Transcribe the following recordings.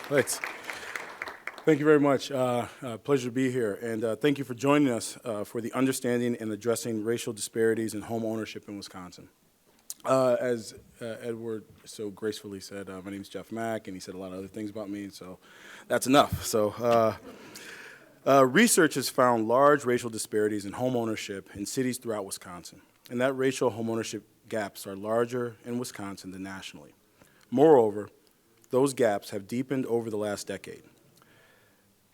Thanks. Thank you very much. Pleasure to be here. And thank you for joining us for the Understanding and Addressing Racial Disparities in Home Ownership in Wisconsin. As Edward so gracefully said, my name is Jeff Mack, and he said a lot of other things about me, so that's enough. So research has found large racial disparities in home ownership in cities throughout Wisconsin, and that racial home ownership gaps are larger in Wisconsin than nationally. Moreover, those gaps have deepened over the last decade.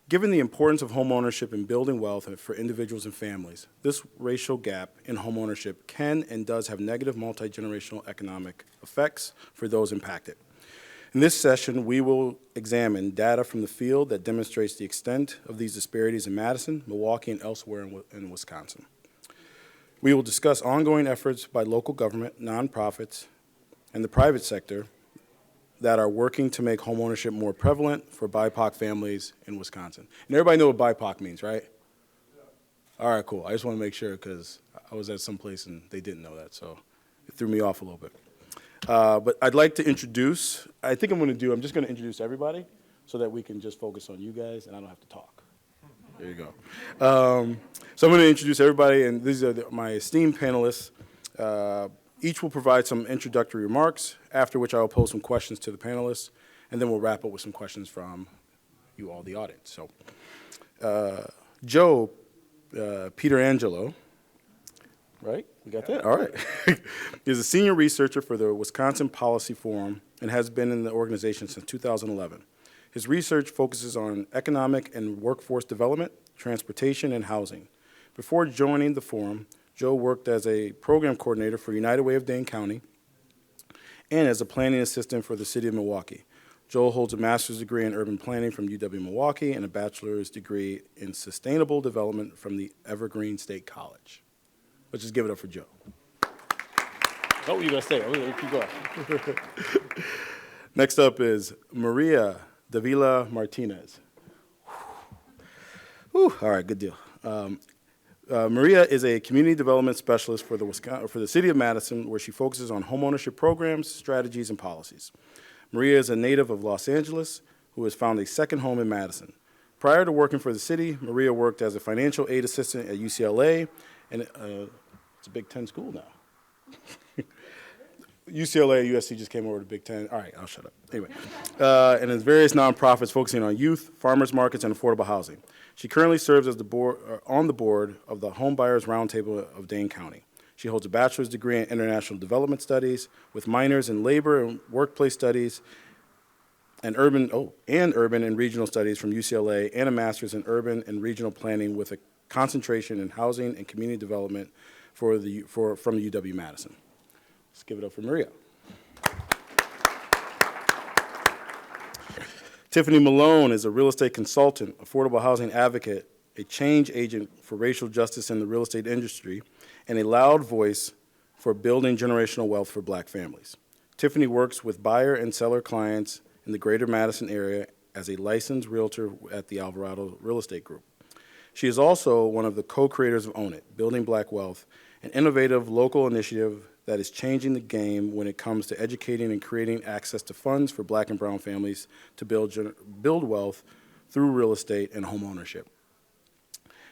Given the importance of home ownership in building wealth for individuals and families, this racial gap in home ownership can and does have negative multi-generational economic effects for those impacted. In this session, we will examine data from the field that demonstrates the extent of these disparities in Madison, Milwaukee, and elsewhere in Wisconsin. We will discuss ongoing efforts by local government, nonprofits, and the private sector that are working to make homeownership more prevalent for BIPOC families in Wisconsin. And everybody know what BIPOC means, right? Yeah. All right, cool. I just want to make sure because I was at some place and they didn't know that, so it threw me off a little bit. But I'd like to introduce, I'm just going to introduce everybody so that we can just focus on you guys and I don't have to talk. There you go. So I'm going to introduce everybody, and these are my esteemed panelists. Each will provide some introductory remarks, after which I will pose some questions to the panelists, and then we'll wrap up with some questions from you all, the audience. So, Joe Peterangelo, right? We got that? All right. Is a senior researcher for the Wisconsin Policy Forum and has been in the organization since 2011. His research focuses on economic and workforce development, transportation, and housing. Before joining the forum, Joe worked as a program coordinator for United Way of Dane County and as a planning assistant for the city of Milwaukee. Joel holds a master's degree in urban planning from UW-Milwaukee and a bachelor's degree in sustainable development from the Evergreen State College. Let's just give it up for Joe. Oh, you gotta stay. Keep going. Next up is Maria Davila Martinez. Whew. All right, good deal. Maria is a community development specialist for the city of Madison, where she focuses on homeownership programs, strategies, and policies. Maria is a native of Los Angeles who has found a second home in Madison. Prior to working for the city, Maria worked as a financial aid assistant at UCLA, and it's a Big Ten school now. UCLA and USC just came over to Big Ten. All right, I'll shut up. Anyway, and in various nonprofits focusing on youth, farmers markets, and affordable housing. She currently serves as on the board of the Home Buyers Roundtable of Dane County. She holds a bachelor's degree in international development studies with minors in labor and workplace studies and urban and regional studies from UCLA and a master's in urban and regional planning with a concentration in housing and community development from the UW-Madison. Let's give it up for Maria. Tiffany Malone is a real estate consultant, affordable housing advocate, a change agent for racial justice in the real estate industry, and a loud voice for building generational wealth for Black families. Tiffany works with buyer and seller clients in the greater Madison area as a licensed realtor at the Alvarado Real Estate Group. She is also one of the co-creators of Own It, Building Black Wealth, an innovative local initiative that is changing the game when it comes to educating and creating access to funds for Black and brown families to build wealth through real estate and home ownership.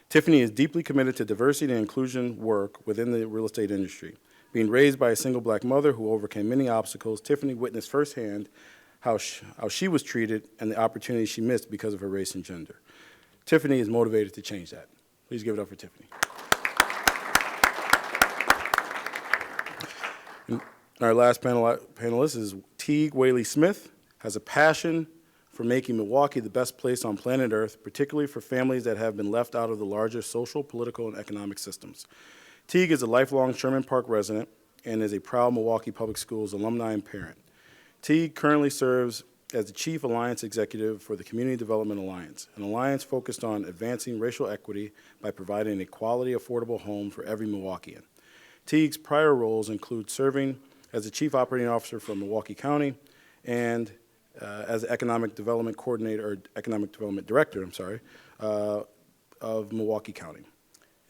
Tiffany is deeply committed to diversity and inclusion work within the real estate industry. Being raised by a single Black mother who overcame many obstacles, Tiffany witnessed firsthand how she was treated and the opportunities she missed because of her race and gender. Tiffany is motivated to change that. Please give it up for Tiffany. Our last panelist is Teague Whaley Smith, has a passion for making Milwaukee the best place on planet Earth, particularly for families that have been left out of the larger social, political, and economic systems. Teague is a lifelong Sherman Park resident and is a proud Milwaukee Public Schools alumni and parent. Teague currently serves as the Chief Alliance Executive for the Community Development Alliance, an alliance focused on advancing racial equity by providing a quality, affordable home for every Milwaukeean. Teague's prior roles include serving as the Chief Operating Officer for Milwaukee County and as Economic Development Coordinator, or Economic Development Director, of Milwaukee County.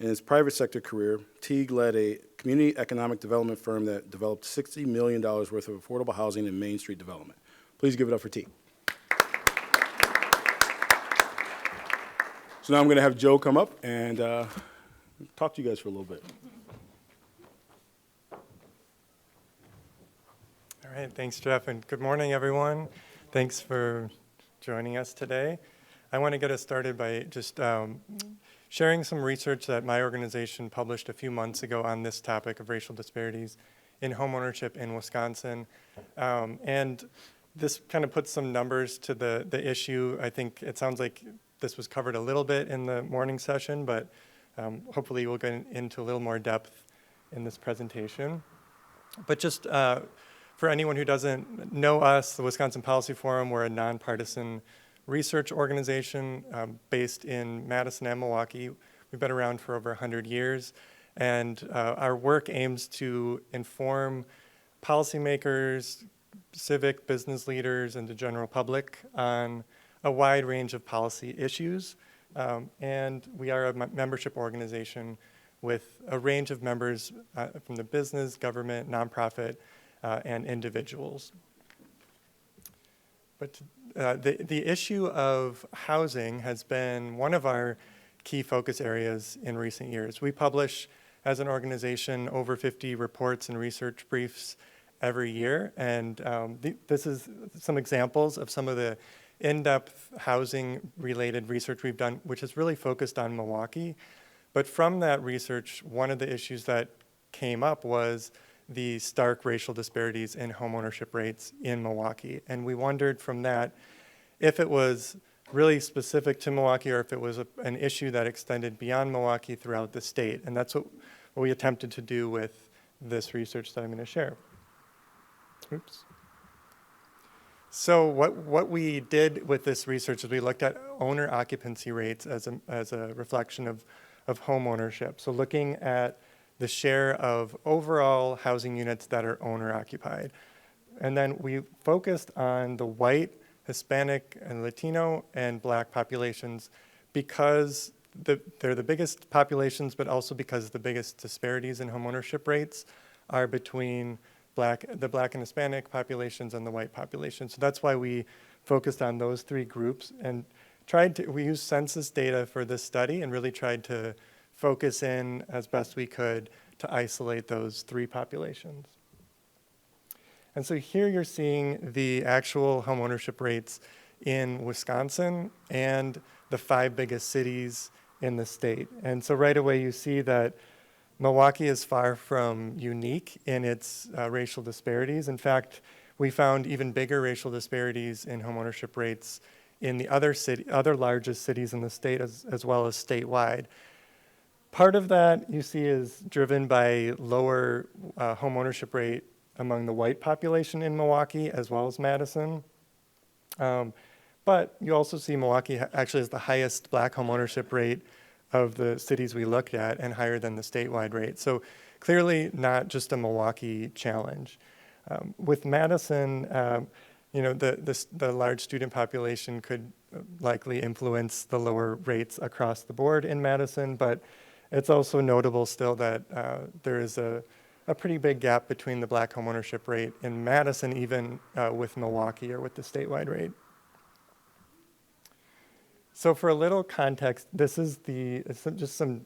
In his private sector career, Teague led a community economic development firm that developed $60 million worth of affordable housing and Main Street development. Please give it up for T. So now I'm going to have Joe come up and talk to you guys for a little bit. All right, thanks, Jeff, and good morning, everyone. Thanks for joining us today. I want to get us started by just sharing some research that my organization published a few months ago on this topic of racial disparities in homeownership in Wisconsin. And this kind of puts some numbers to the issue. I think it sounds like this was covered a little bit in the morning session, but hopefully we'll get into a little more depth in this presentation. But just for anyone who doesn't know us, the Wisconsin Policy Forum, we're a nonpartisan research organization based in Madison and Milwaukee. We've been around for over 100 years, and our work aims to inform policymakers, civic business leaders, and the general public on a wide range of policy issues. And we are a membership organization with a range of members from the business, government, nonprofit, and individuals. But the issue of housing has been one of our key focus areas in recent years. We publish, as an organization, over 50 reports and research briefs every year, and this is some examples of some of the in-depth housing-related research we've done, which is really focused on Milwaukee. But from that research, one of the issues that came up was the stark racial disparities in homeownership rates in Milwaukee. And we wondered from that if it was really specific to Milwaukee or if it was an issue that extended beyond Milwaukee throughout the state. And that's what we attempted to do with this research that I'm going to share. Oops. So what we did with this research is we looked at owner occupancy rates as a reflection of home ownership. So looking at the share of overall housing units that are owner occupied. And then we focused on the white, Hispanic, and Latino and Black populations because they're the biggest populations, but also because the biggest disparities in homeownership rates are between the Black and Hispanic populations and the white population. So that's why we focused on those three groups and we used census data for this study and really tried to focus in as best we could to isolate those three populations. And so here you're seeing the actual homeownership rates in Wisconsin and the 5 biggest cities in the state. And so right away you see that Milwaukee is far from unique in its racial disparities. In fact, we found even bigger racial disparities in homeownership rates in the other largest cities in the state as well as statewide. Part of that you see is driven by lower homeownership rate among the white population in Milwaukee as well as Madison. But you also see Milwaukee actually has the highest Black homeownership rate of the cities we looked at and higher than the statewide rate. So clearly not just a Milwaukee challenge. With Madison, the large student population could likely influence the lower rates across the board in Madison, but it's also notable still that there is a pretty big gap between the Black homeownership rate in Madison, even with Milwaukee or with the statewide rate. So for a little context, this is just some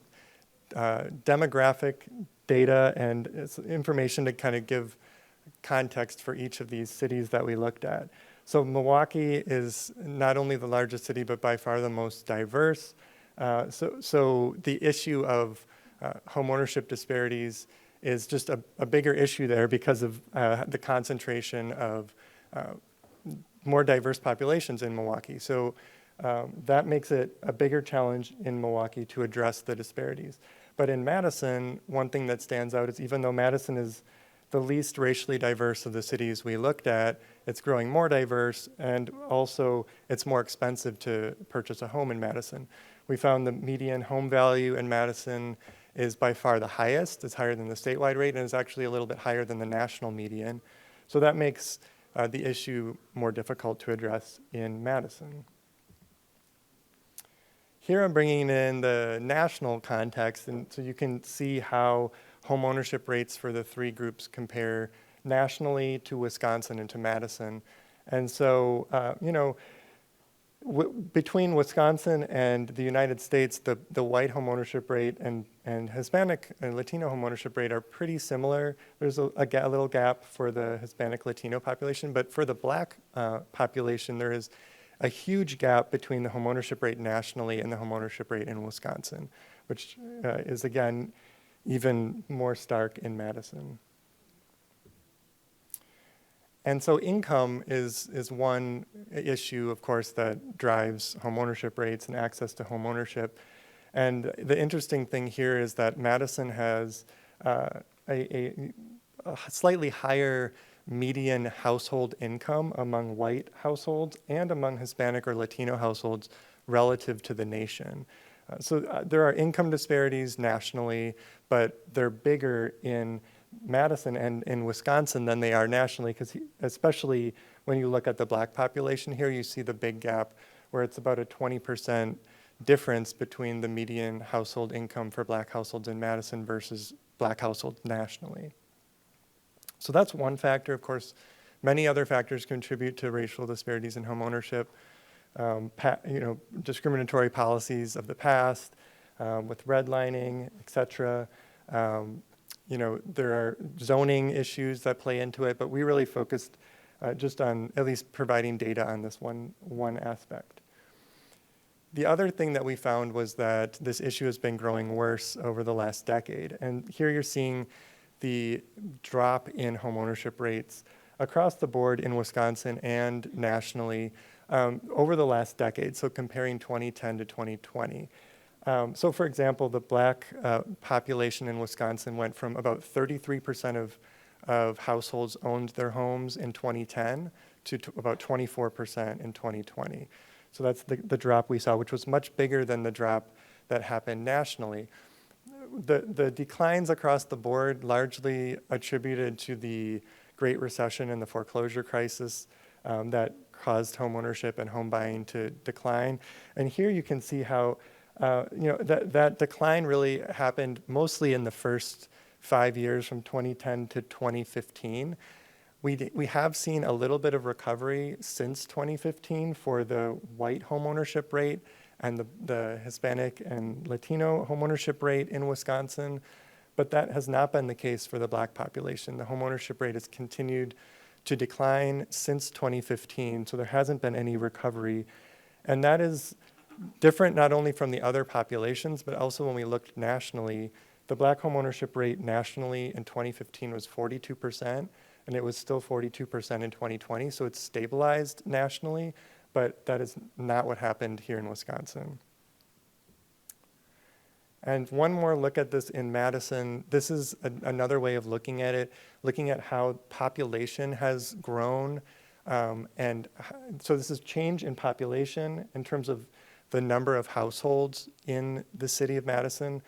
demographic data and information to kind of give context for each of these cities that we looked at. So Milwaukee is not only the largest city, but by far the most diverse. So the issue of homeownership disparities is just a bigger issue there because of the concentration of more diverse populations in Milwaukee. So that makes it a bigger challenge in Milwaukee to address the disparities. But in Madison, one thing that stands out is even though Madison is the least racially diverse of the cities we looked at, it's growing more diverse, and also it's more expensive to purchase a home in Madison. We found the median home value in Madison is by far the highest. It's higher than the statewide rate, and it's actually a little bit higher than the national median. So that makes the issue more difficult to address in Madison. Here I'm bringing in the national context, and so you can see how home ownership rates for the three groups compare nationally to Wisconsin and to Madison. And so, between Wisconsin and the United States, the white homeownership rate and Hispanic and Latino homeownership rate are pretty similar. There's a little gap for the Hispanic Latino population, but for the black population, there is a huge gap between the homeownership rate nationally and the homeownership rate in Wisconsin, which is, again, even more stark in Madison. And so income is one issue, of course, that drives homeownership rates and access to homeownership. And the interesting thing here is that Madison has a slightly higher median household income among white households and among Hispanic or Latino households relative to the nation. So there are income disparities nationally, but they're bigger in Madison and in Wisconsin than they are nationally, because especially when you look at the black population here, you see the big gap where it's about a 20% difference between the median household income for black households in Madison versus black households nationally. So that's one factor. Of course, many other factors contribute to racial disparities in homeownership. Discriminatory policies of the past, with redlining, et cetera. There are zoning issues that play into it, but we really focused just on at least providing data on this one aspect. The other thing that we found was that this issue has been growing worse over the last decade. And here you're seeing the drop in homeownership rates across the board in Wisconsin and nationally over the last decade, so comparing 2010 to 2020. So for example, the black population in Wisconsin went from about 33% of households owned their homes in 2010 to about 24% in 2020. So that's the drop we saw, which was much bigger than the drop that happened nationally. The declines across the board largely attributed to the Great Recession and the foreclosure crisis that caused homeownership and home buying to decline. And here you can see how that decline really happened mostly in the first 5 years from 2010 to 2015. We have seen a little bit of recovery since 2015 for the white homeownership rate and the Hispanic and Latino homeownership rate in Wisconsin, but that has not been the case for the black population. The homeownership rate has continued to decline since 2015, so there hasn't been any recovery. And that is different not only from the other populations, but also when we looked nationally. The black homeownership rate nationally in 2015 was 42%, and it was still 42% in 2020, so it's stabilized nationally, but that is not what happened here in Wisconsin. And one more look at this in Madison. This is another way of looking at it, looking at how population has grown. And so this is change in population in terms of the number of households in the city of Madison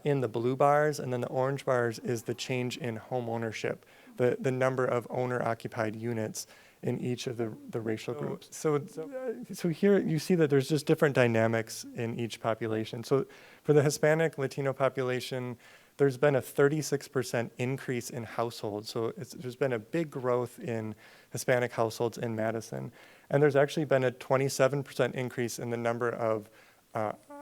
in the blue bars, and then the orange bars is the change in home ownership, the number of owner-occupied units in each of the racial groups. So here you see that there's just different dynamics in each population. So for the Hispanic Latino population, there's been a 36% increase in households. So there's been a big growth in Hispanic households in Madison. And there's actually been a 27% increase in the number of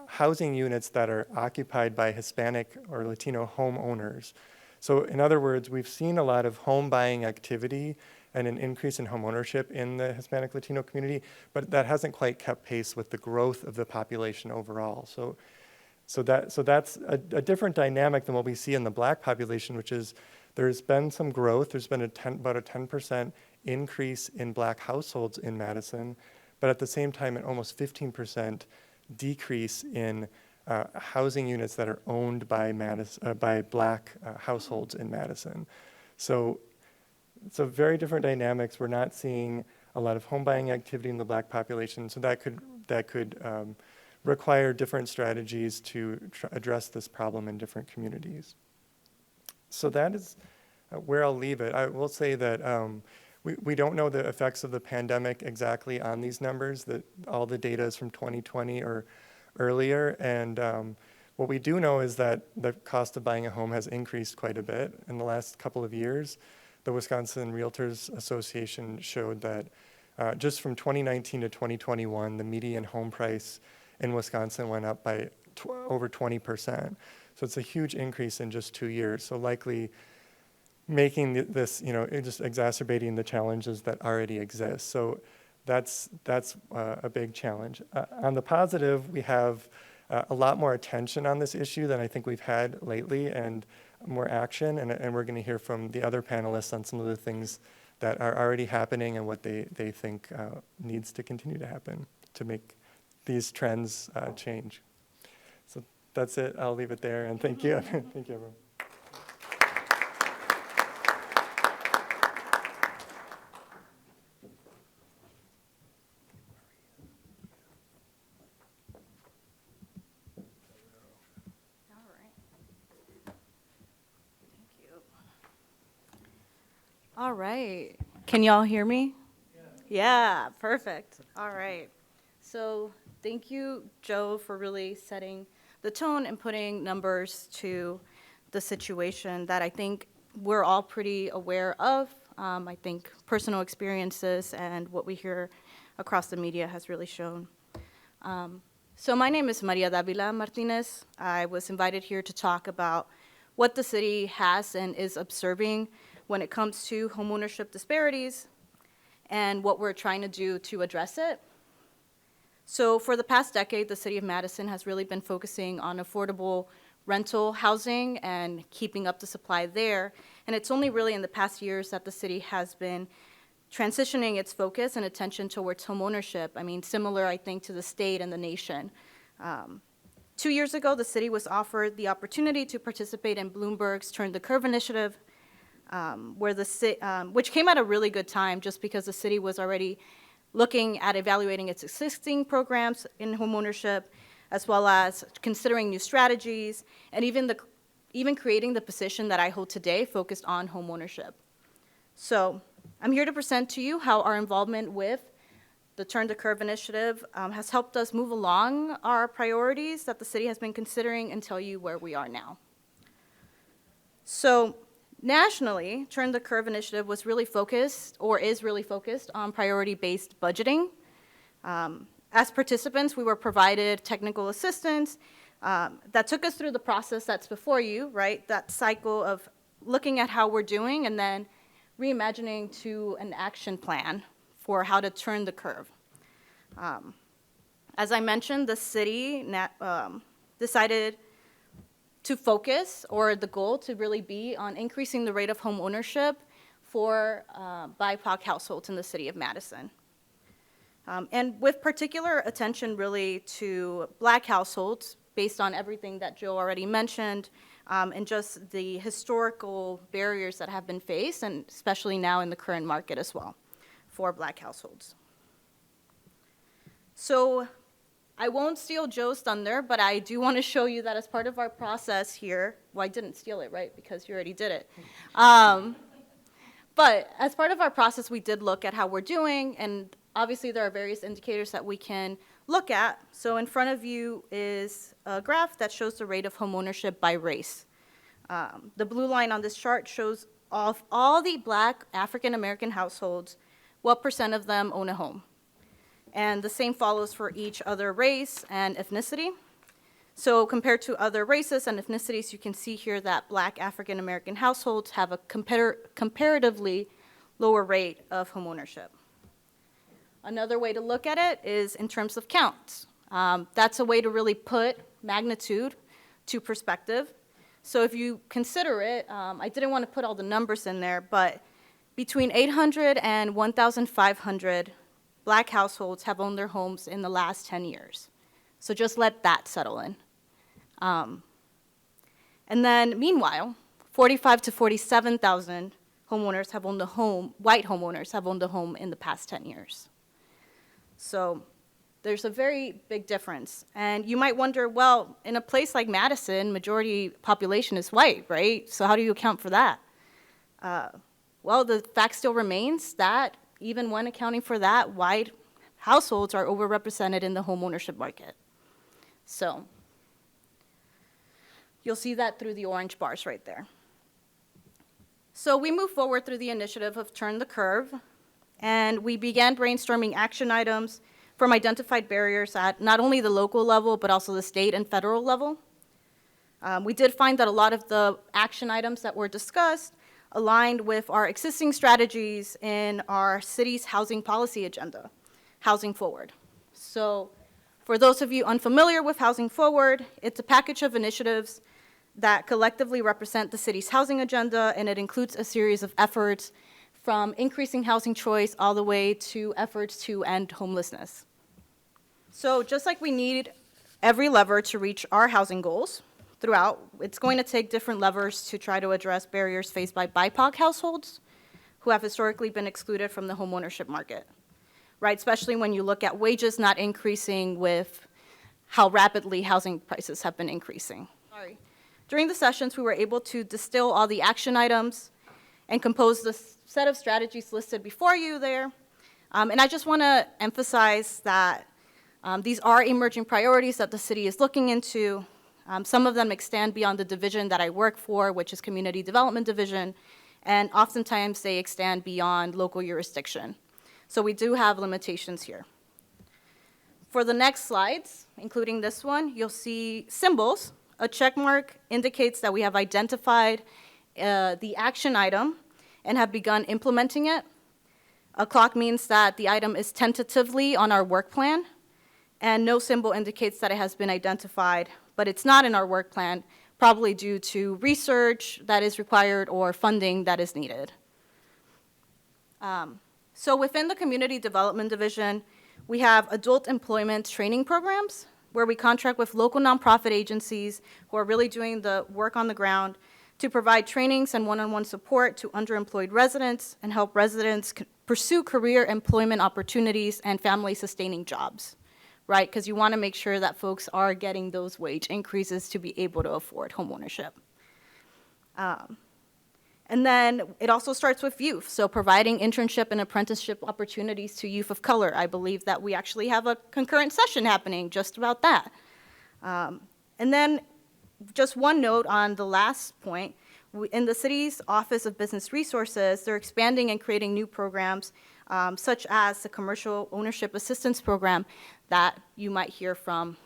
housing units that are occupied by Hispanic or Latino homeowners. So in other words, we've seen a lot of home buying activity and an increase in home ownership in the Hispanic Latino community, but that hasn't quite kept pace with the growth of the population overall. So that's a different dynamic than what we see in the black population, which is there's been some growth. There's been about a 10% increase in black households in Madison, but at the same time, an almost 15% decrease in housing units that are owned by black households in Madison. So very different dynamics. We're not seeing a lot of home buying activity in the black population, so that could require different strategies to address this problem in different communities. So that is where I'll leave it. I will say that we don't know the effects of the pandemic exactly on these numbers, that all the data is from 2020 or earlier, and what we do know is that the cost of buying a home has increased quite a bit in the last couple of years. The Wisconsin Realtors Association showed that Just from 2019 to 2021, the median home price in Wisconsin went up by over 20%. So it's a huge increase in just 2 years. So likely making this, just exacerbating the challenges that already exist. So that's a big challenge. On the positive, we have a lot more attention on this issue than I think we've had lately, and more action, and we're going to hear from the other panelists on some of the things that are already happening and what they think needs to continue to happen to make these trends change. So that's it. I'll leave it there, and thank you. Thank you, everyone. All right. Can y'all hear me? Yeah, perfect. All right. So thank you, Joe, for really setting the tone and putting numbers to the situation that I think we're all pretty aware of. I think personal experiences and what we hear across the media has really shown. So my name is Maria Davila Martinez. I was invited here to talk about what the city has and is observing when it comes to homeownership disparities and what we're trying to do to address it. So for the past decade, the city of Madison has really been focusing on affordable rental housing and keeping up the supply there. And it's only really in the past years that the city has been transitioning its focus and attention towards homeownership. I mean, similar, I think, to the state and the nation. 2 years ago, the city was offered the opportunity to participate in Bloomberg's Turn the Curve initiative, which came at a really good time just because the city was already looking at evaluating its existing programs in homeownership, as well as considering new strategies, and even creating the position that I hold today focused on homeownership. So I'm here to present to you how our involvement with the Turn the Curve initiative has helped us move along our priorities that the city has been considering and tell you where we are now. So nationally, Turn the Curve initiative was really focused, or is really focused, on priority-based budgeting. As participants, we were provided technical assistance that took us through the process that's before you, right? That cycle of looking at how we're doing and then reimagining to an action plan for how to turn the curve. As I mentioned, the city decided to focus, or the goal to really be, on increasing the rate of home ownership for BIPOC households in the city of Madison. And with particular attention really to Black households, based on everything that Joe already mentioned, and just the historical barriers that have been faced, and especially now in the current market as well, for Black households. So I won't steal Joe's thunder, but I do want to show you that as part of our process here, well, I didn't steal it, right, because you already did it. But as part of our process, we did look at how we're doing, and obviously there are various indicators that we can look at. So in front of you is a graph that shows the rate of homeownership by race. The blue line on this chart shows of all the Black African-American households, what % of them own a home. And the same follows for each other race and ethnicity. So compared to other races and ethnicities, you can see here that Black African-American households have a comparatively lower rate of homeownership. Another way to look at it is in terms of counts. That's a way to really put magnitude to perspective. So if you consider it, I didn't want to put all the numbers in there, but between 800 and 1,500 Black households have owned their homes in the last 10 years. So just let that settle in. And then meanwhile, 45 to 47,000 homeowners have owned a home, white homeowners have owned a home in the past 10 years. So there's a very big difference. And you might wonder, well, in a place like Madison, majority population is white, right? So how do you account for that? Well, the fact still remains that even when accounting for that, white households are overrepresented in the homeownership market. So you'll see that through the orange bars right there. So we move forward through the initiative of Turn the Curve, and we began brainstorming action items from identified barriers at not only the local level, but also the state and federal level. We did find that a lot of the action items that were discussed aligned with our existing strategies in our city's housing policy agenda, Housing Forward. So for those of you unfamiliar with Housing Forward, it's a package of initiatives that collectively represent the city's housing agenda, and it includes a series of efforts from increasing housing choice all the way to efforts to end homelessness. So just like we need every lever to reach our housing goals throughout, it's going to take different levers to try to address barriers faced by BIPOC households who have historically been excluded from the homeownership market, right? Especially when you look at wages not increasing with how rapidly housing prices have been increasing. Sorry. During the sessions, we were able to distill all the action items and compose the set of strategies listed before you there. And I just want to emphasize that these are emerging priorities that the city is looking into. Some of them extend beyond the division that I work for, which is Community Development Division, and oftentimes they extend beyond local jurisdiction. So we do have limitations here. For the next slides, including this one, you'll see symbols. A check mark indicates that we have identified the action item and have begun implementing it. A clock means that the item is tentatively on our work plan, and no symbol indicates that it has been identified, but it's not in our work plan, probably due to research that is required or funding that is needed. So within the Community Development Division, we have adult employment training programs where we contract with local nonprofit agencies who are really doing the work on the ground to provide trainings and one-on-one support to underemployed residents and help residents pursue career employment opportunities and family-sustaining jobs, right? Because you want to make sure that folks are getting those wage increases to be able to afford homeownership. And then it also starts with youth, so providing internship and apprenticeship opportunities to youth of color. I believe that we actually have a concurrent session happening just about that. And then just one note on the last point, in the city's Office of Business Resources, they're expanding and creating new programs, such as the Commercial Ownership Assistance Program that you might hear from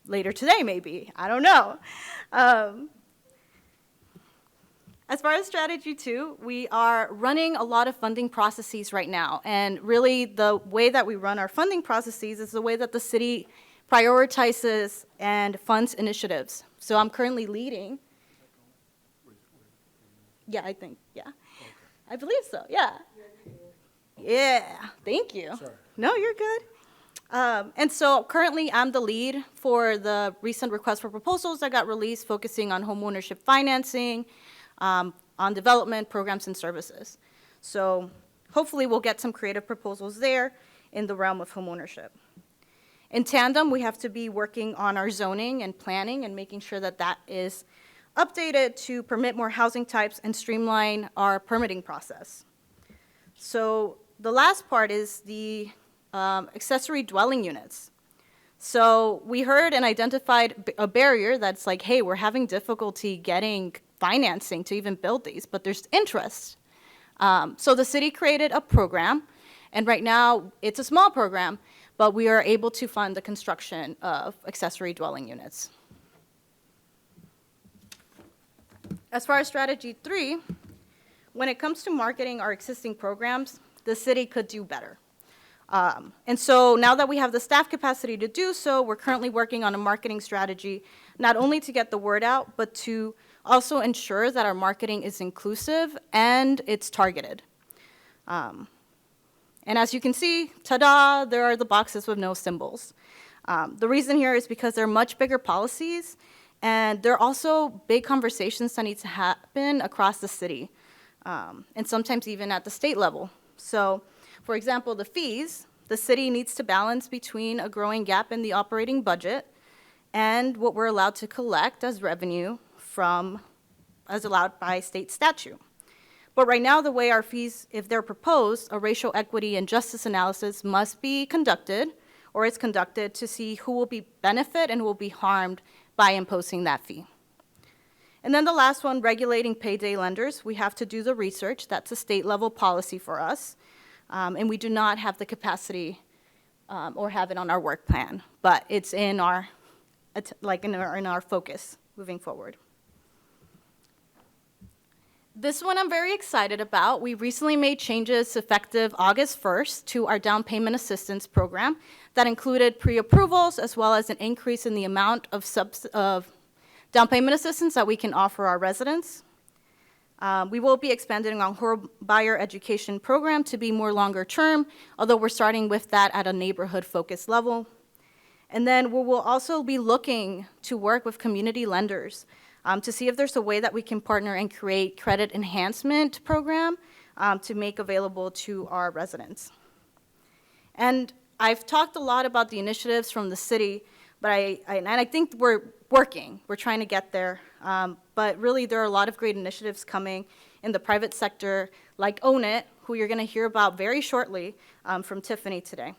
later today, maybe. I don't know. As far as strategy 2, we are running a lot of funding processes right now. And really, the way that we run our funding processes is the way that the city prioritizes and funds initiatives. So I'm currently leading. Yeah, I think, yeah. I believe so, yeah. Yeah, thank you. Sorry. No, you're good. And so currently I'm the lead for the recent request for proposals that got released, focusing on homeownership financing, on development programs and services. So hopefully we'll get some creative proposals there in the realm of homeownership. In tandem, we have to be working on our zoning and planning and making sure that that is updated to permit more housing types and streamline our permitting process. So the last part is the accessory dwelling units. So we heard and identified a barrier that's like, hey, we're having difficulty getting financing to even build these, but there's interest. So the city created a program, and right now it's a small program, but we are able to fund the construction of accessory dwelling units. As far as strategy 3, when it comes to marketing our existing programs, the city could do better. And so now that we have the staff capacity to do so, we're currently working on a marketing strategy, not only to get the word out, but to also ensure that our marketing is inclusive and it's targeted. And as you can see, ta-da, there are the boxes with no symbols. The reason here is because they're much bigger policies, and there are also big conversations that need to happen across the city, and sometimes even at the state level. So, for example, the fees, the city needs to balance between a growing gap in the operating budget and what we're allowed to collect as revenue from, as allowed by state statute. But right now, the way our fees, if they're proposed, a racial equity and justice analysis must be conducted, or is conducted, to see who will be benefit and who will be harmed by imposing that fee. And then the last one, regulating payday lenders. We have to do the research. That's a state level policy for us. And we do not have the capacity or have it on our work plan, but it's in our, in our focus moving forward. This one I'm very excited about. We recently made changes effective August 1st to our down payment assistance program that included pre-approvals as well as an increase in the amount of down payment assistance that we can offer our residents. We will be expanding our home buyer education program to be more longer term, although we're starting with that at a neighborhood focus level. And then we will also be looking to work with community lenders to see if there's a way that we can partner and create credit enhancement program to make available to our residents. And I've talked a lot about the initiatives from the city, but I think we're working. We're trying to get there. But really, there are a lot of great initiatives coming in the private sector, like Own It, who you're going to hear about very shortly from Tiffany today.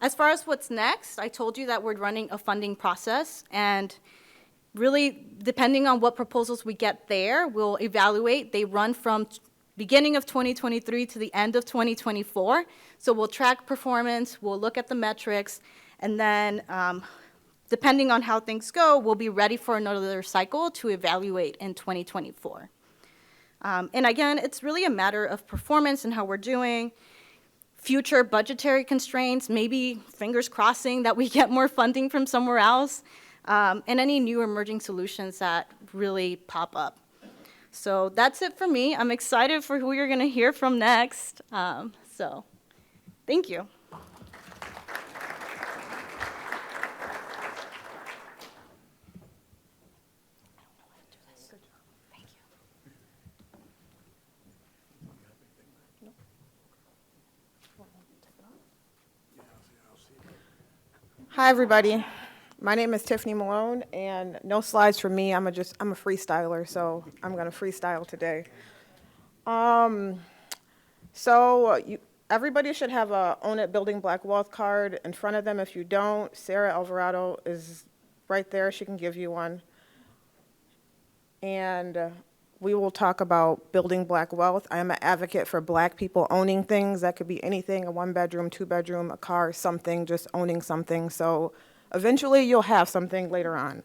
As far as what's next, I told you that we're running a funding process, and really, depending on what proposals we get there, we'll evaluate. They run from beginning of 2023 to the end of 2024. So we'll track performance, we'll look at the metrics, and then depending on how things go, we'll be ready for another cycle to evaluate in 2024. And again, it's really a matter of performance and how we're doing. Future budgetary constraints, maybe fingers crossing that we get more funding from somewhere else, and any new emerging solutions that really pop up. So that's it for me. I'm excited for who you're going to hear from next. So thank you. Hi, everybody. My name is Tiffany Malone, and no slides from me. I'm a freestyler, so I'm going to freestyle today. Everybody should have a Own It Building Black Wealth card in front of them. If you don't, Sarah Alvarado is right there. She can give you one. And we will talk about building black wealth. I am an advocate for black people owning things. That could be anything, a one-bedroom, two-bedroom, a car, something, just owning something. So eventually you'll have something later on.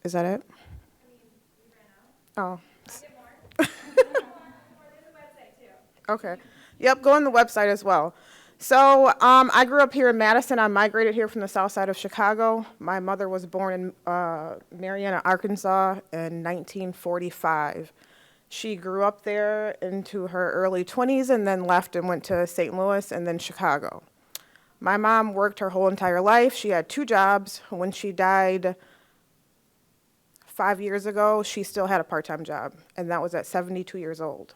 Is that it? Oh. Okay. Yep, go on the website as well. So I grew up here in Madison. I migrated here from the south side of Chicago. My mother was born in Marietta, Arkansas in 1945. She grew up there into her early 20s and then left and went to St. Louis and then Chicago. My mom worked her whole entire life. She had 2 jobs. When she died 5 years ago, she still had a part-time job, and that was at 72 years old.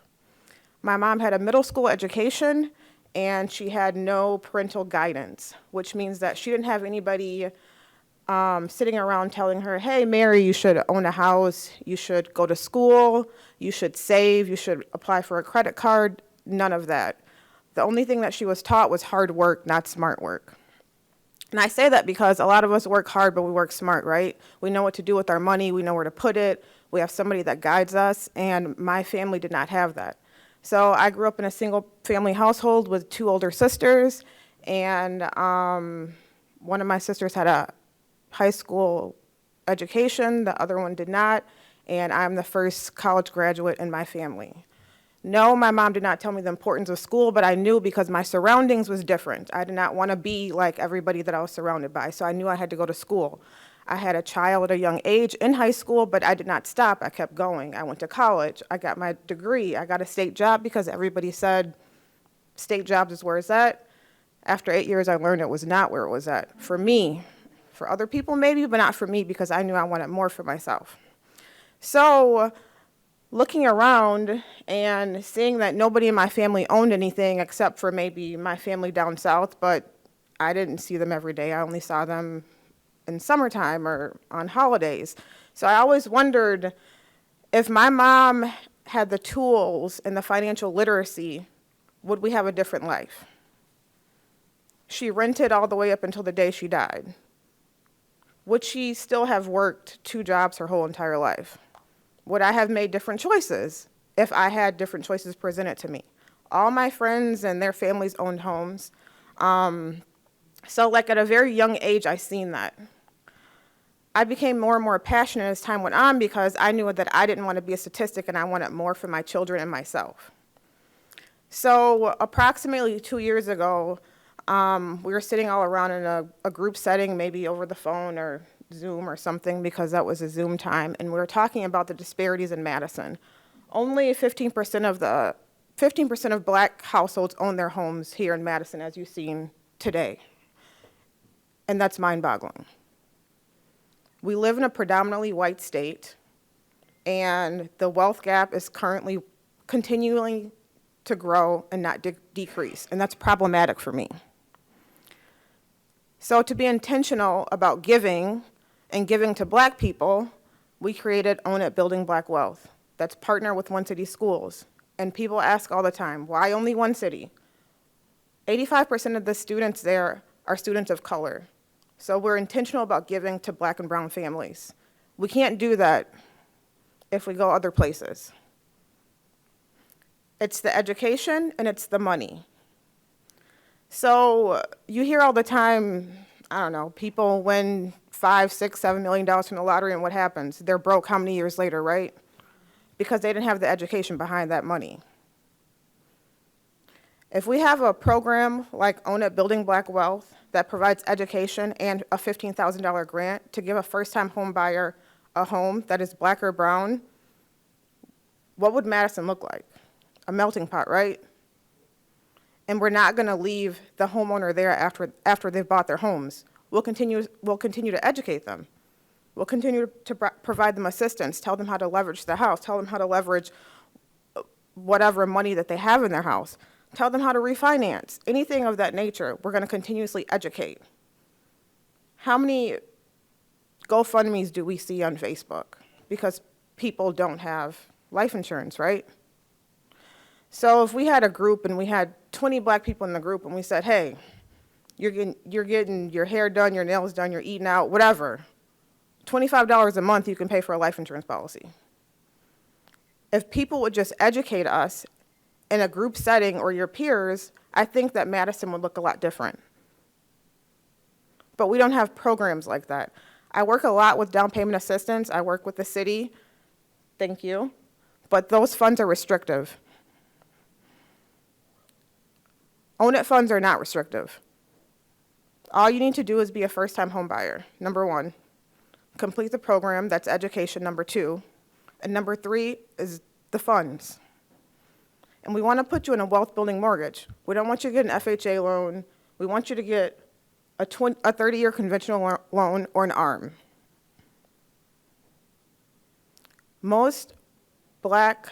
My mom had a middle school education, and she had no parental guidance, which means that she didn't have anybody sitting around telling her, hey, Mary, you should own a house, you should go to school, you should save, you should apply for a credit card, none of that. The only thing that she was taught was hard work, not smart work. And I say that because a lot of us work hard, but we work smart, right? We know what to do with our money, we know where to put it, we have somebody that guides us, and my family did not have that. So I grew up in a single-family household with 2 older sisters, and one of my sisters had a high school education, the other one did not, and I'm the first college graduate in my family. No, my mom did not tell me the importance of school, but I knew because my surroundings was different. I did not want to be like everybody that I was surrounded by, so I knew I had to go to school. I had a child at a young age in high school, but I did not stop. I kept going. I went to college. I got my degree. I got a state job because everybody said state jobs is where it's at. After 8 years, I learned it was not where it was at. For me, for other people maybe, but not for me because I knew I wanted more for myself. So looking around and seeing that nobody in my family owned anything except for maybe my family down south, but I didn't see them every day. I only saw them in summertime or on holidays. So I always wondered if my mom had the tools and the financial literacy, would we have a different life? She rented all the way up until the day she died. Would she still have worked 2 jobs her whole entire life? Would I have made different choices if I had different choices presented to me? All my friends and their families owned homes. So like at a very young age, I seen that. I became more and more passionate as time went on because I knew that I didn't want to be a statistic and I wanted more for my children and myself. So approximately 2 years ago, we were sitting all around in a group setting, maybe over the phone or Zoom or something, because that was a Zoom time, and we were talking about the disparities in Madison. Only 15% of black households own their homes here in Madison, as you've seen today. And that's mind-boggling. We live in a predominantly white state, and the wealth gap is currently continuing to grow and not decrease, and that's problematic for me. So to be intentional about giving and giving to black people, we created Own It Building Black Wealth. That's partner with One City Schools. And people ask all the time, why only one city? 85% of the students there are students of color. So we're intentional about giving to black and brown families. We can't do that if we go other places. It's the education and it's the money. So you hear all the time, I don't know, people win $5, $6, $7 million from the lottery, and what happens? They're broke how many years later, right? Because they didn't have the education behind that money. If we have a program like Own It Building Black Wealth that provides education and a $15,000 grant to give a first-time home buyer a home that is black or brown, what would Madison look like? A melting pot, right? And we're not going to leave the homeowner there after they've bought their homes. We'll continue to educate them. We'll continue to provide them assistance, tell them how to leverage the house, tell them how to leverage whatever money that they have in their house, tell them how to refinance, anything of that nature. We're going to continuously educate. How many GoFundMes do we see on Facebook? Because people don't have life insurance, right? So if we had a group and we had 20 black people in the group and we said, hey, you're getting your hair done, your nails done, you're eating out, whatever, $25 a month you can pay for a life insurance policy. If people would just educate us in a group setting or your peers, I think that Madison would look a lot different. But we don't have programs like that. I work a lot with down payment assistance. I work with the city. Thank you. But those funds are restrictive. Own It funds are not restrictive. All you need to do is be a first-time home buyer, number one. Complete the program, that's education, number two. And number three is the funds. And we want to put you in a wealth-building mortgage. We don't want you to get an FHA loan. We want you to get a 30-year conventional loan or an ARM. Most black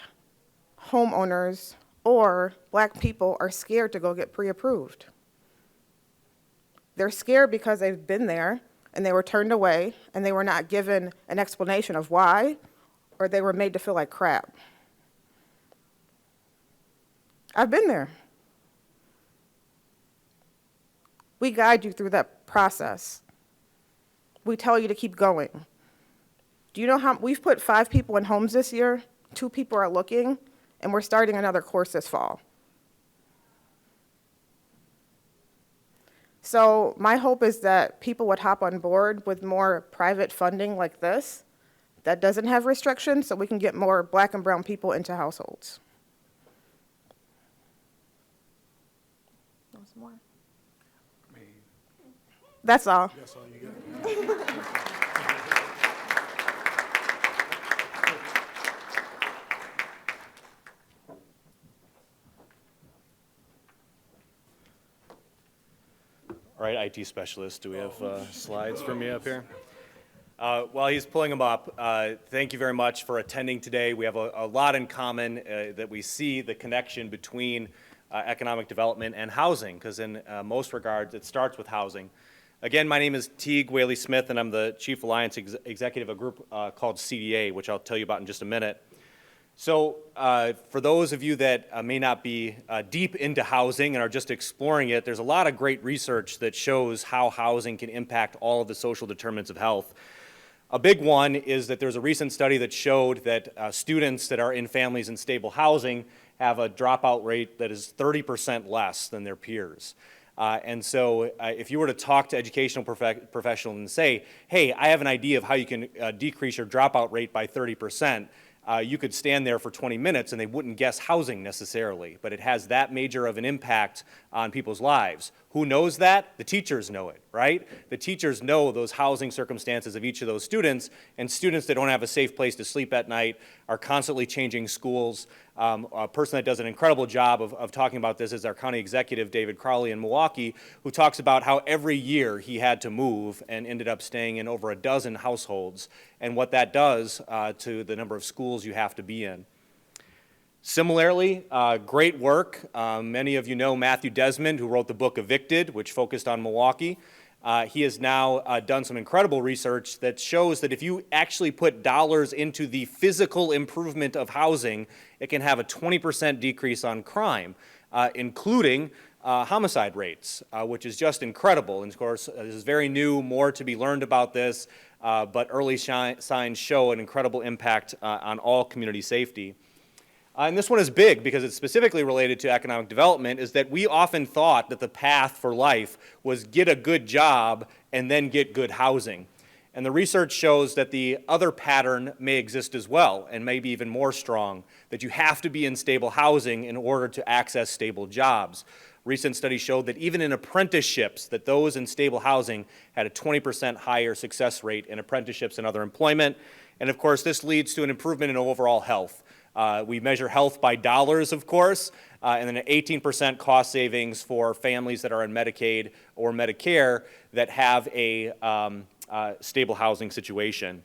homeowners or black people are scared to go get pre-approved. They're scared because they've been there and they were turned away and they were not given an explanation of why, or they were made to feel like crap. I've been there. We guide you through that process. We tell you to keep going. Do you know how we've put 5 people in homes this year? 2 people are looking, and we're starting another course this fall. So my hope is that people would hop on board with more private funding like this that doesn't have restrictions, so we can get more black and brown people into households. More? That's all. That's all you got. All right, IT specialist, do we have slides for me up here? While he's pulling them up, thank you very much for attending today. We have a lot in common that we see the connection between economic development and housing, because in most regards, it starts with housing. Again, my name is Teague Whaley-Smith, and I'm the Chief Alliance Executive of a group called CDA, which I'll tell you about in just a minute. So for those of you that may not be deep into housing and are just exploring it, there's a lot of great research that shows how housing can impact all of the social determinants of health. A big one is that there's a recent study that showed that students that are in families in stable housing have a dropout rate that is 30% less than their peers. And so if you were to talk to educational professionals and say, hey, I have an idea of how you can decrease your dropout rate by 30%, you could stand there for 20 minutes and they wouldn't guess housing necessarily, but it has that major of an impact on people's lives. Who knows that? The teachers know it, right? The teachers know those housing circumstances of each of those students, and students that don't have a safe place to sleep at night are constantly changing schools. A person that does an incredible job of talking about this is our county executive, David Crowley in Milwaukee, who talks about how every year he had to move and ended up staying in over a dozen households, and what that does to the number of schools you have to be in. Similarly, great work. Many of you know Matthew Desmond, who wrote the book Evicted, which focused on Milwaukee. He has now done some incredible research that shows that if you actually put dollars into the physical improvement of housing, it can have a 20% decrease on crime, including homicide rates, which is just incredible. And of course, this is very new, more to be learned about this, but early signs show an incredible impact on all community safety. And this one is big because it's specifically related to economic development, is that we often thought that the path for life was get a good job and then get good housing. And the research shows that the other pattern may exist as well, and maybe even more strong, that you have to be in stable housing in order to access stable jobs. Recent studies showed that even in apprenticeships, that those in stable housing had a 20% higher success rate in apprenticeships and other employment. And of course, this leads to an improvement in overall health. We measure health by dollars, of course, and then an 18% cost savings for families that are in Medicaid or Medicare that have a stable housing situation.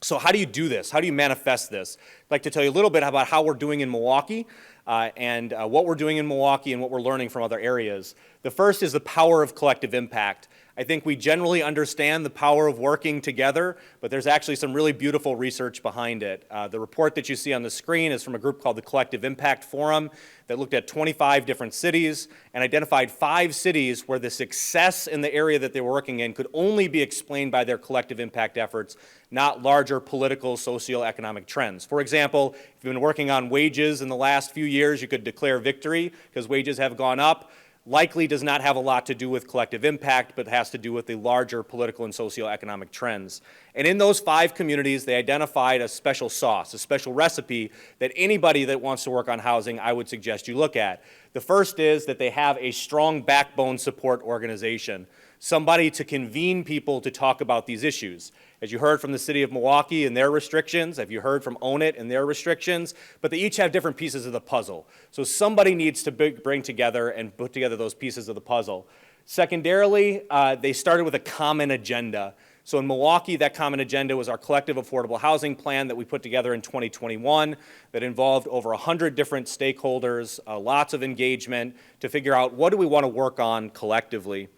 So how do you do this? How do you manifest this? I'd like to tell you a little bit about how we're doing in Milwaukee and what we're doing in Milwaukee and what we're learning from other areas. The first is the power of collective impact. I think we generally understand the power of working together, but there's actually some really beautiful research behind it. The report that you see on the screen is from a group called the Collective Impact Forum that looked at 25 different cities and identified 5 cities where the success in the area that they were working in could only be explained by their collective impact efforts, not larger political, socioeconomic trends. For example, if you've been working on wages in the last few years, you could declare victory because wages have gone up. Likely does not have a lot to do with collective impact, but has to do with the larger political and socioeconomic trends. And in those 5 communities, they identified a special sauce, a special recipe that anybody that wants to work on housing, I would suggest you look at. The first is that they have a strong backbone support organization, somebody to convene people to talk about these issues. As you heard from the city of Milwaukee and their restrictions, have you heard from Own It and their restrictions, but they each have different pieces of the puzzle. So somebody needs to bring together and put together those pieces of the puzzle. Secondarily, they started with a common agenda. So in Milwaukee, that common agenda was our collective affordable housing plan that we put together in 2021 that involved over 100 different stakeholders, lots of engagement to figure out what do we want to work on collectively.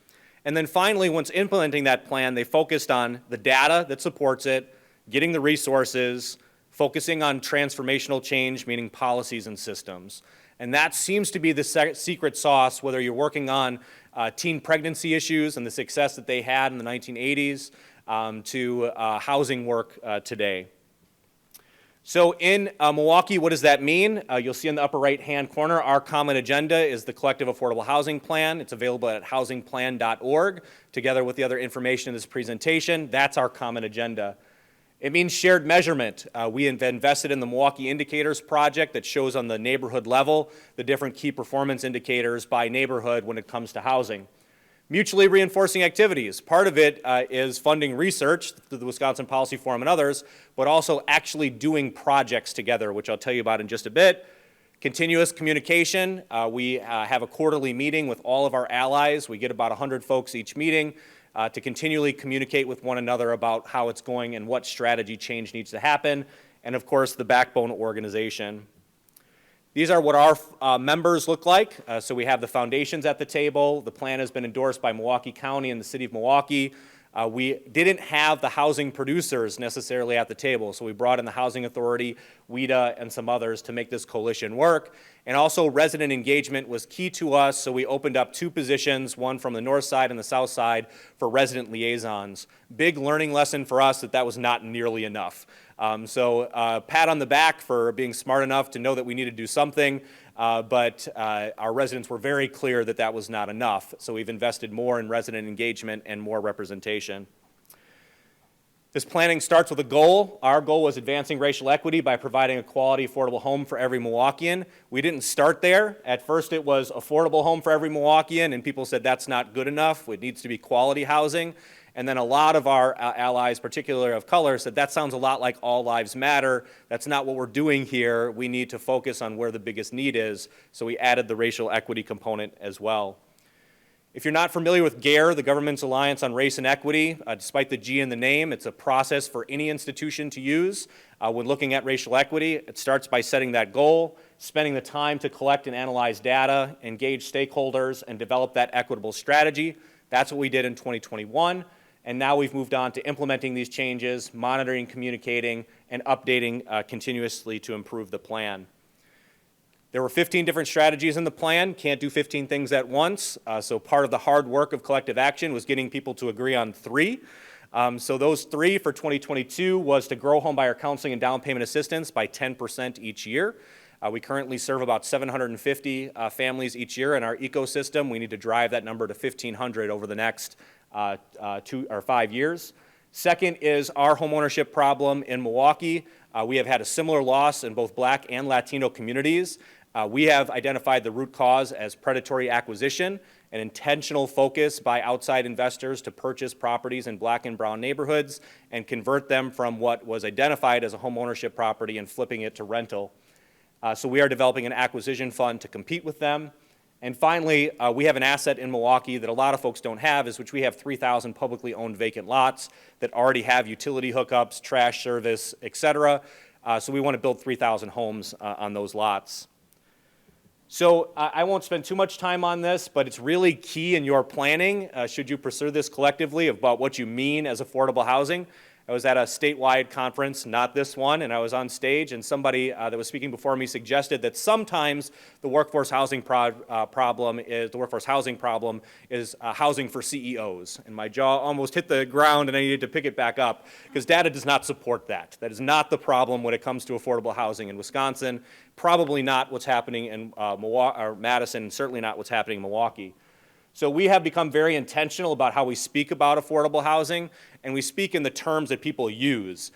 And then finally, once implementing that plan, they focused on the data that supports it, getting the resources, focusing on transformational change, meaning policies and systems. And that seems to be the secret sauce, whether you're working on teen pregnancy issues and the success that they had in the 1980s to housing work today. So in Milwaukee, what does that mean? You'll see in the upper right-hand corner, our common agenda is the Collective Affordable Housing Plan. It's available at housingplan.org, together with the other information in this presentation. That's our common agenda. It means shared measurement. We have invested in the Milwaukee Indicators Project that shows on the neighborhood level the different key performance indicators by neighborhood when it comes to housing. Mutually reinforcing activities. Part of it is funding research through the Wisconsin Policy Forum and others, but also actually doing projects together, which I'll tell you about in just a bit. Continuous communication. We have a quarterly meeting with all of our allies. We get about 100 folks each meeting to continually communicate with one another about how it's going and what strategy change needs to happen. And of course, the backbone organization. These are what our members look like. So we have the foundations at the table. The plan has been endorsed by Milwaukee County and the City of Milwaukee. We didn't have the housing producers necessarily at the table, so we brought in the Housing Authority, WIDA, and some others to make this coalition work. And also resident engagement was key to us, so we opened up 2 positions, one from the north side and the south side, for resident liaisons. Big learning lesson for us that was not nearly enough. So pat on the back for being smart enough to know that we need to do something, but our residents were very clear that that was not enough. So we've invested more in resident engagement and more representation. This planning starts with a goal. Our goal was advancing racial equity by providing a quality, affordable home for every Milwaukeean. We didn't start there. At first it was affordable home for every Milwaukeean, and people said that's not good enough. It needs to be quality housing. And then a lot of our allies, particularly of color, said that sounds a lot like All Lives Matter. That's not what we're doing here. We need to focus on where the biggest need is. So we added the racial equity component as well. If you're not familiar with GARE, the Government's Alliance on Race and Equity, despite the G in the name, it's a process for any institution to use when looking at racial equity. It starts by setting that goal, spending the time to collect and analyze data, engage stakeholders, and develop that equitable strategy. That's what we did in 2021, and now we've moved on to implementing these changes, monitoring, communicating, and updating continuously to improve the plan. There were 15 different strategies in the plan. Can't do 15 things at once. So part of the hard work of collective action was getting people to agree on 3. So those 3 for 2022 was to grow homebuyer counseling and down payment assistance by 10% each year. We currently serve about 750 families each year in our ecosystem. We need to drive that number to 1,500 over the next 2 or 5 years. Second is our homeownership problem in Milwaukee. We have had a similar loss in both Black and Latino communities. We have identified the root cause as predatory acquisition, an intentional focus by outside investors to purchase properties in Black and brown neighborhoods and convert them from what was identified as a homeownership property and flipping it to rental. So we are developing an acquisition fund to compete with them. And finally, we have an asset in Milwaukee that a lot of folks don't have, is which we have 3,000 publicly owned vacant lots that already have utility hookups, trash service, et cetera. So we want to build 3,000 homes on those lots. So I won't spend too much time on this, but it's really key in your planning, should you pursue this collectively, about what you mean as affordable housing. I was at a statewide conference, not this one, and I was on stage, and somebody that was speaking before me suggested that sometimes the workforce housing problem is housing for CEOs. And my jaw almost hit the ground, and I needed to pick it back up, because data does not support that. That is not the problem when it comes to affordable housing in Wisconsin. Probably not what's happening in Madison, and certainly not what's happening in Milwaukee. So we have become very intentional about how we speak about affordable housing, and we speak in the terms that people use.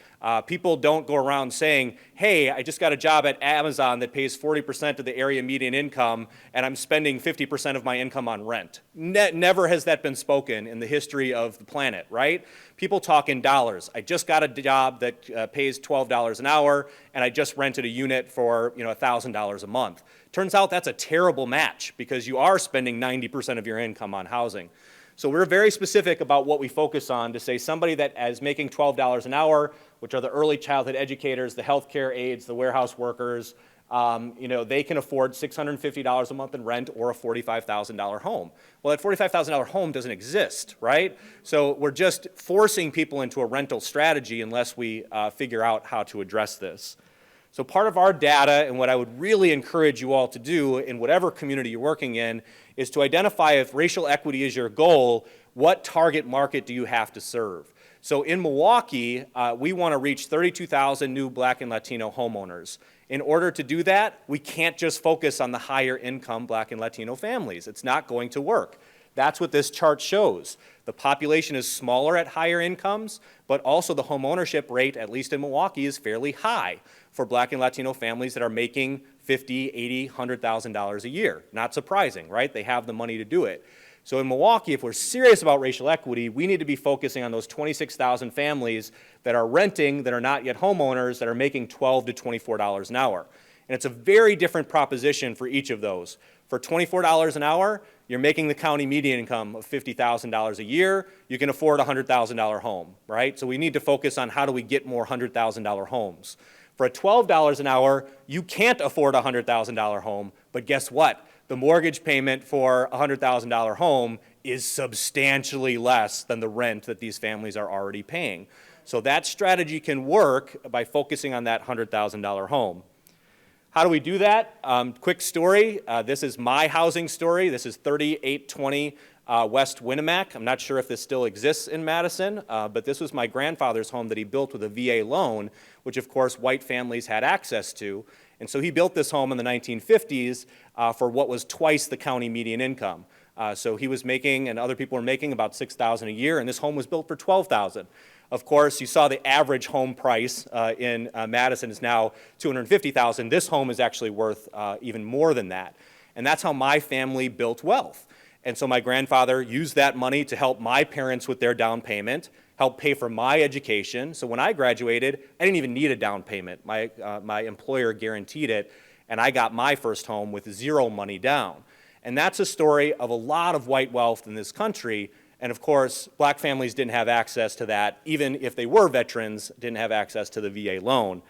People don't go around saying, hey, I just got a job at Amazon that pays 40% of the area median income, and I'm spending 50% of my income on rent. Never has that been spoken in the history of the planet, right? People talk in dollars. I just got a job that pays $12 an hour, and I just rented a unit for $1,000 a month. Turns out that's a terrible match, because you are spending 90% of your income on housing. So we're very specific about what we focus on to say somebody that is making $12 an hour, which are the early childhood educators, the healthcare aides, the warehouse workers, they can afford $650 a month in rent or a $45,000 home. Well, that $45,000 home doesn't exist, right? So we're just forcing people into a rental strategy unless we figure out how to address this. So part of our data, and what I would really encourage you all to do in whatever community you're working in, is to identify, if racial equity is your goal, what target market do you have to serve? So in Milwaukee, we want to reach 32,000 new Black and Latino homeowners. In order to do that, we can't just focus on the higher income Black and Latino families. It's not going to work. That's what this chart shows. The population is smaller at higher incomes, but also the homeownership rate, at least in Milwaukee, is fairly high for Black and Latino families that are making $50,000, $80,000, $100,000 a year. Not surprising, right? They have the money to do it. So in Milwaukee, if we're serious about racial equity, we need to be focusing on those 26,000 families that are renting, that are not yet homeowners, that are making $12 to $24 an hour. And it's a very different proposition for each of those. For $24 an hour, you're making the county median income of $50,000 a year. You can afford a $100,000 home, right? So we need to focus on how do we get more $100,000 homes. For a $12 an hour, you can't afford a $100,000 home, but guess what? The mortgage payment for a $100,000 home is substantially less than the rent that these families are already paying. So that strategy can work by focusing on that $100,000 home. How do we do that? Quick story. This is my housing story. This is 3820 West Winnemac. I'm not sure if this still exists in Madison, but this was my grandfather's home that he built with a VA loan, which of course white families had access to. And so he built this home in the 1950s for what was twice the county median income. So he was making, and other people were making, about $6,000 a year, and this home was built for $12,000. Of course, you saw the average home price in Madison is now $250,000. This home is actually worth even more than that. And that's how my family built wealth. And so my grandfather used that money to help my parents with their down payment, help pay for my education. So when I graduated, I didn't even need a down payment. My employer guaranteed it, and I got my first home with zero money down. And that's a story of a lot of white wealth in this country. And of course, black families didn't have access to that, even if they were veterans, didn't have access to the VA loan.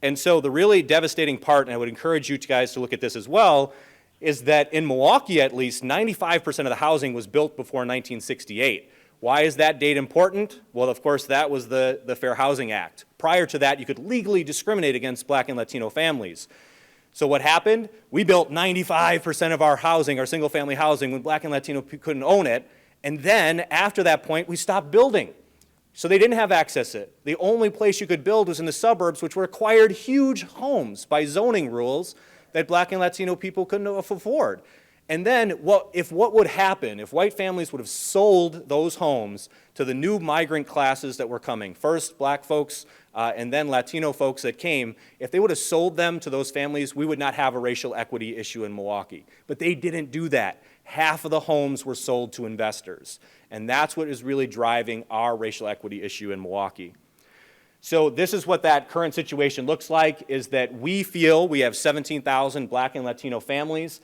And so the really devastating part, and I would encourage you guys to look at this as well, is that in Milwaukee at least, 95% of the housing was built before 1968. Why is that date important? Well, of course, that was the Fair Housing Act. Prior to that, you could legally discriminate against black and Latino families. So what happened? We built 95% of our housing, our single-family housing, when black and Latino couldn't own it. And then, after that point, we stopped building. So they didn't have access to it. The only place you could build was in the suburbs, which required huge homes by zoning rules that black and Latino people couldn't afford. And then, what would happen if white families would have sold those homes to the new migrant classes that were coming? First, black folks, and then Latino folks that came. If they would have sold them to those families, we would not have a racial equity issue in Milwaukee. But they didn't do that. Half of the homes were sold to investors. And that's what is really driving our racial equity issue in Milwaukee. So this is what that current situation looks like, is that we feel we have 17,000 black and Latino families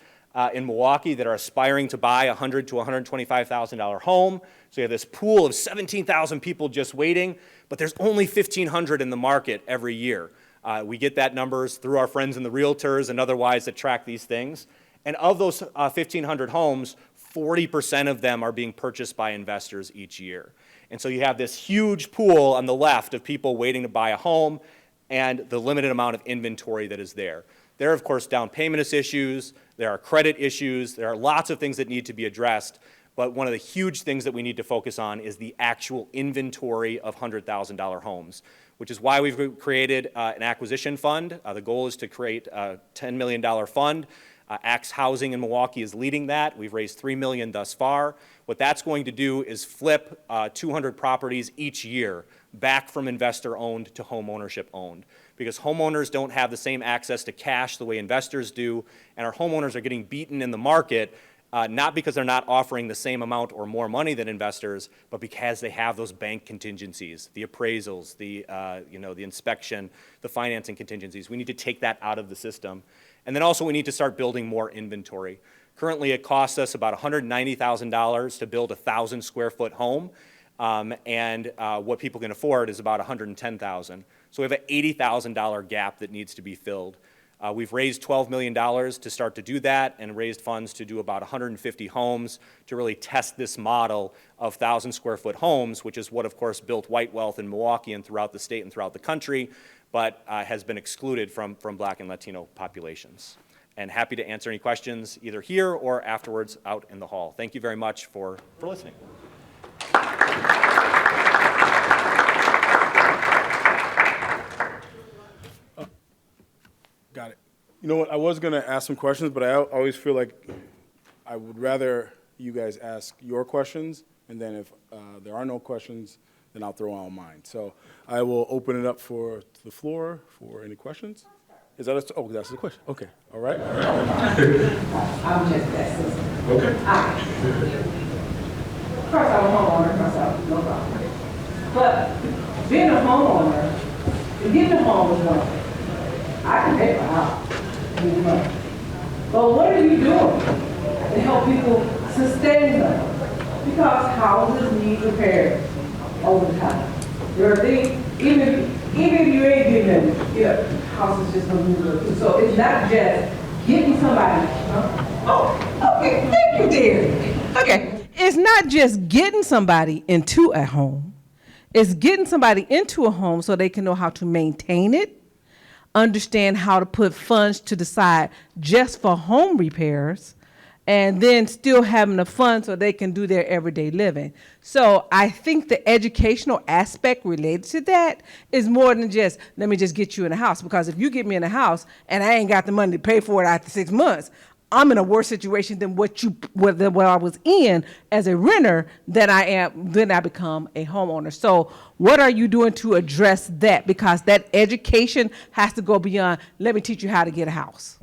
in Milwaukee that are aspiring to buy a $100,000 to $125,000 home. So you have this pool of 17,000 people just waiting, but there's only 1,500 in the market every year. We get that numbers through our friends in the realtors and otherwise that track these things. And of those 1,500 homes, 40% of them are being purchased by investors each year. And so you have this huge pool on the left of people waiting to buy a home and the limited amount of inventory that is there. There are, of course, down payment issues, there are credit issues, there are lots of things that need to be addressed, but one of the huge things that we need to focus on is the actual inventory of $100,000 homes, which is why we've created an acquisition fund. The goal is to create a $10 million fund. Axe Housing in Milwaukee is leading that. We've raised $3 million thus far. What that's going to do is flip 200 properties each year back from investor-owned to homeownership-owned, because homeowners don't have the same access to cash the way investors do, and our homeowners are getting beaten in the market, not because they're not offering the same amount or more money than investors, but because they have those bank contingencies, the appraisals, the inspection, the financing contingencies. We need to take that out of the system. And then also we need to start building more inventory. Currently it costs us about $190,000 to build a 1,000 square foot home, and what people can afford is about $110,000. So we have an $80,000 gap that needs to be filled. We've raised $12 million to start to do that and raised funds to do about 150 homes to really test this model of 1,000 square foot homes, which is what, of course, built white wealth in Milwaukee and throughout the state and throughout the country, but has been excluded from black and Latino populations. And happy to answer any questions either here or afterwards out in the hall. Thank you very much for listening. Got it. You know what, I was gonna ask some questions, but I always feel like I would rather you guys ask your questions, and then if there are no questions, then I'll throw out mine. So I will open it up to the floor for any questions. Is that oh, that's the question. Okay, all right. I'm just that sister. Okay. First, I'm a homeowner myself, no problem. But being a homeowner, getting a home is one thing. I can pay for a house, need money. But what are you doing to help people sustain them? Because houses need repairs over time. There are things, even if even if you ain't getting it, you know, house is just gonna move up. So it's not just getting somebody. Oh, okay, thank you, dear. Okay, it's not just getting somebody into a home. It's getting somebody into a home so they can know how to maintain it, understand how to put funds to the side just for home repairs, and then still having the funds so they can do their everyday living. So I think the educational aspect related to that is more than just, let me just get you in a house. Because if you get me in a house and I ain't got the money to pay for it after 6 months, I'm in a worse situation than what I was in as a renter than I become a homeowner. So what are you doing to address that? Because that education has to go beyond, let me teach you how to get a house.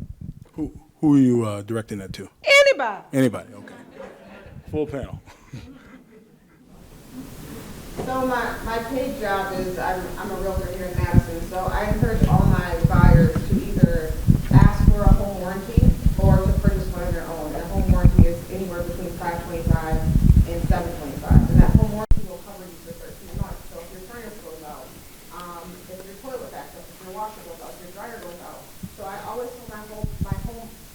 Who are you directing that to? Anybody. Anybody, okay. Full panel. So my paid job is, I'm a realtor here in Madison, so I encourage all my buyers to either ask for a home warranty or to purchase one of their own. And a home warranty is anywhere between $525 and $725. And that home warranty will cover you for 13 months. So if your furnace goes out, if your toilet backs up, if your washer goes out, if your dryer goes out. So I always tell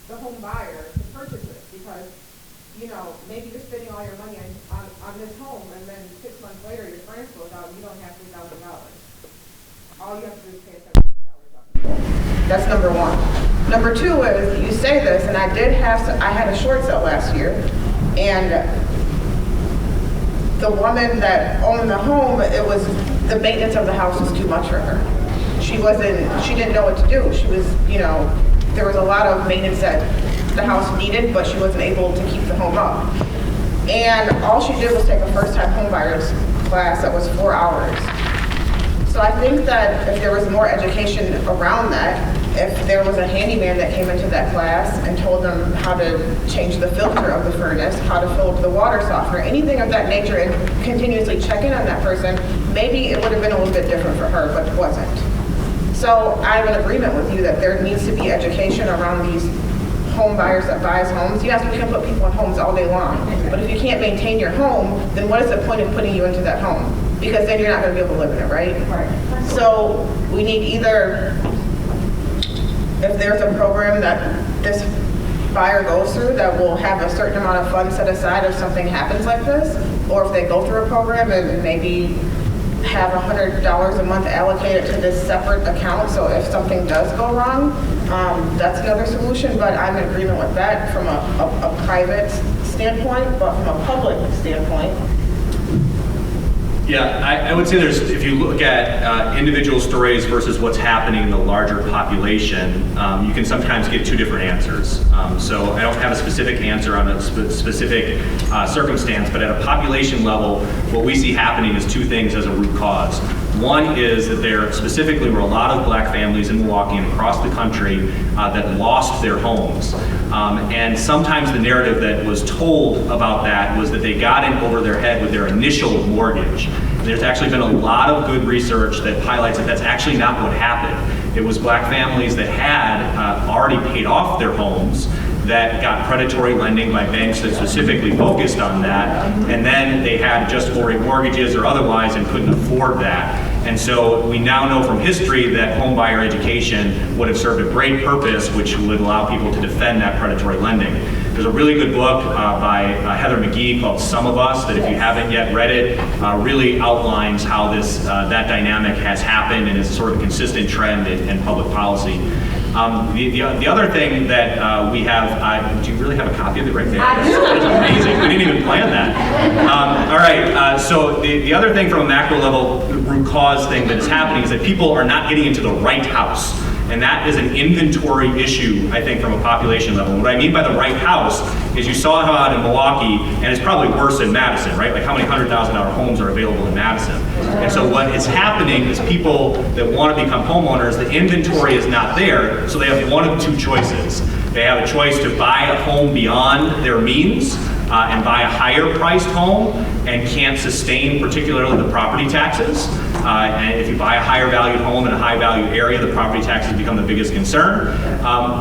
the home buyer to purchase this because, you know, maybe you're spending all your money on this home and then 6 months later your furnace goes out and you don't have $3,000. All you have to do is pay $700 up. That's number one. Number two is, you say this, and I had a short sale last year, and the woman that owned the home, the maintenance of the house was too much for her. She didn't know what to do. She was, you know, there was a lot of maintenance that the house needed, but she wasn't able to keep the home up. And all she did was take a first-time home buyers class that was 4 hours. So I think that if there was more education around that, if there was a handyman that came into that class and told them how to change the filter of the furnace, how to fill up the water softener, anything of that nature, and continuously check in on that person, maybe it would have been a little bit different for her, but it wasn't. So I'm in agreement with you that there needs to be education around these home buyers that buys homes. Yes, we can put people in homes all day long, but if you can't maintain your home, then what is the point of putting you into that home? Because then you're not going to be able to live in it, right? Right. So we need either, if there's a program that this buyer goes through that will have a certain amount of funds set aside if something happens like this, or if they go through a program and maybe have $100 a month allocated to this separate account, so if something does go wrong, that's another solution. But I'm in agreement with that from a private standpoint, but from a public standpoint. Yeah, I would say if you look at individual stories versus what's happening in the larger population, you can sometimes get two different answers. So I don't have a specific answer on a specific circumstance, but at a population level, what we see happening is two things as a root cause. One is that there specifically were a lot of black families in Milwaukee and across the country that lost their homes. And sometimes the narrative that was told about that was that they got in over their head with their initial mortgage. There's actually been a lot of good research that highlights that that's actually not what happened. It was black families that had already paid off their homes that got predatory lending by banks that specifically focused on that, and then they had adjustable-rate mortgages or otherwise and couldn't afford that. And so we now know from history that homebuyer education would have served a great purpose, which would allow people to defend that predatory lending. There's a really good book by Heather McGee called Some of Us that, if you haven't yet read it, really outlines how that dynamic has happened and is sort of a consistent trend in public policy. The other thing that we have, do you really have a copy of it right there? I do. That's amazing. We didn't even plan that. All right, so the other thing from a macro level root cause thing that is happening is that people are not getting into the right house. And that is an inventory issue, I think, from a population level. What I mean by the right house is you saw how out in Milwaukee, and it's probably worse in Madison, right? Like how many $100,000 homes are available in Madison? And so what is happening is people that want to become homeowners, the inventory is not there, so they have one of two choices. They have a choice to buy a home beyond their means and buy a higher priced home and can't sustain particularly the property taxes. And if you buy a higher valued home in a high value area, the property taxes become the biggest concern.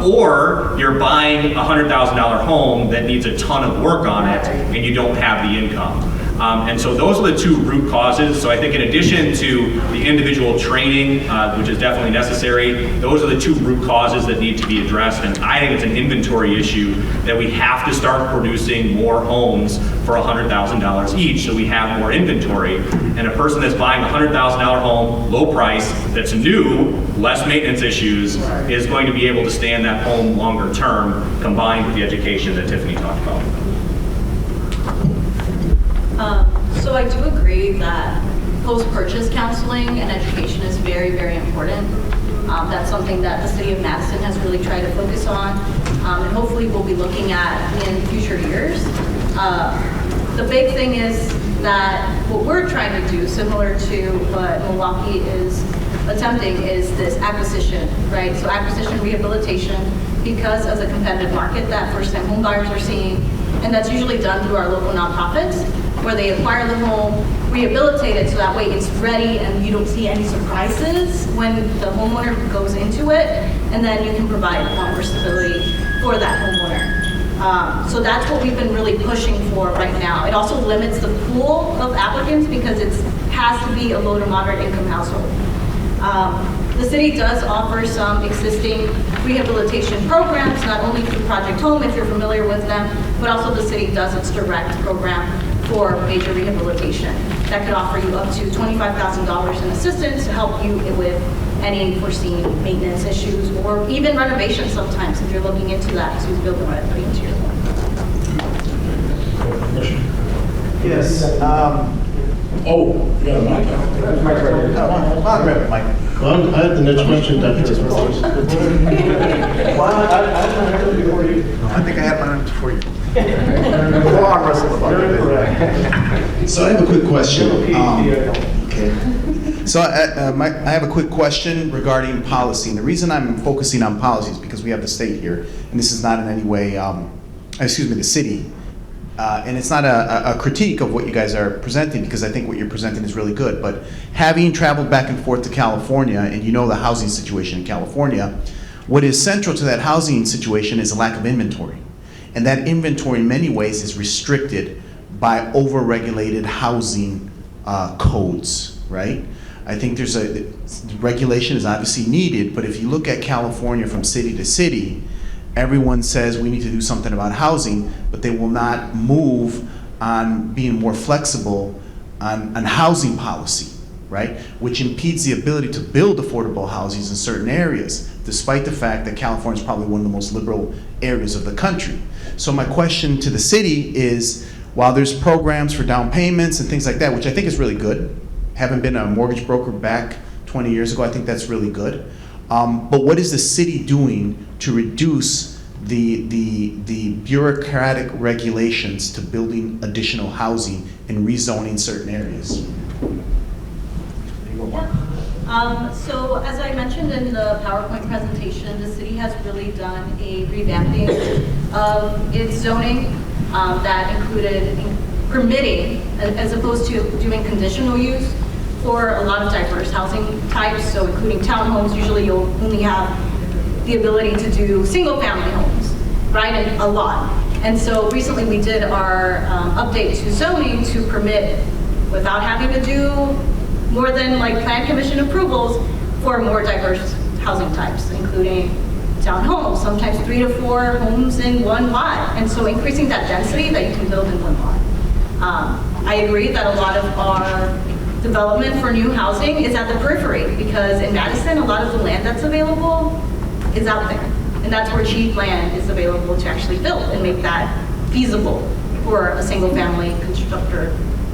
Or you're buying a $100,000 home that needs a ton of work on it and you don't have the income. And so those are the two root causes. So I think in addition to the individual training, which is definitely necessary, those are the two root causes that need to be addressed. And I think it's an inventory issue that we have to start producing more homes for $100,000 each so we have more inventory. And a person that's buying a $100,000 home, low price, that's new, less maintenance issues, is going to be able to stay in that home longer term, combined with the education that Tiffany talked about. So I do agree that post-purchase counseling and education is very, very important. That's something that the city of Madison has really tried to focus on, and hopefully we'll be looking at in future years. The big thing is that what we're trying to do, similar to what Milwaukee is attempting, is this acquisition, right? So acquisition rehabilitation, because of the competitive market that first-time home buyers are seeing, and that's usually done through our local nonprofits, where they acquire the home, rehabilitate it so that way it's ready and you don't see any surprises when the homeowner goes into it, and then you can provide more stability for that homeowner. So that's what we've been really pushing for right now. It also limits the pool of applicants because it has to be a low to moderate income household. The city does offer some existing rehabilitation programs, not only through Project Home, if you're familiar with them, but also the city does its direct program for major rehabilitation that could offer you up to $25,000 in assistance to help you with any foreseen maintenance issues or even renovations sometimes if you're looking into that to build and renovate into your home. Yes. Oh, you got a mic? MadREP, Mike. Well, I have the next question, Dr. Well, I heard it before you. I think I had mine before you. We'll arm wrestle about it. So I have a quick question. Okay. So I have a quick question regarding policy. And the reason I'm focusing on policy is because we have the state here, and this is not in any way, the city. And it's not a critique of what you guys are presenting, because I think what you're presenting is really good. But having traveled back and forth to California, and you know the housing situation in California, what is central to that housing situation is a lack of inventory. And that inventory in many ways is restricted by over-regulated housing codes, right? I think regulation is obviously needed, but if you look at California from city to city, everyone says we need to do something about housing, but they will not move on being more flexible on housing policy, right? Which impedes the ability to build affordable houses in certain areas, despite the fact that California is probably one of the most liberal areas of the country. So my question to the city is, while there's programs for down payments and things like that, which I think is really good, having been a mortgage broker back 20 years ago, I think that's really good. But what is the city doing to reduce the bureaucratic regulations to building additional housing and rezoning certain areas? So as I mentioned in the PowerPoint presentation, the city has really done a revamping of its zoning that included permitting as opposed to doing conditional use for a lot of diverse housing types. So including townhomes, usually you'll only have the ability to do single family homes, right, and a lot. And so recently we did our update to zoning to permit without having to do more than like plan commission approvals for more diverse housing types, including townhomes, sometimes 3 to 4 homes in one lot. And so increasing that density that you can build in one lot. I agree that a lot of our development for new housing is at the periphery, because in Madison, a lot of the land that's available is out there. And that's where cheap land is available to actually build and make that feasible for a single family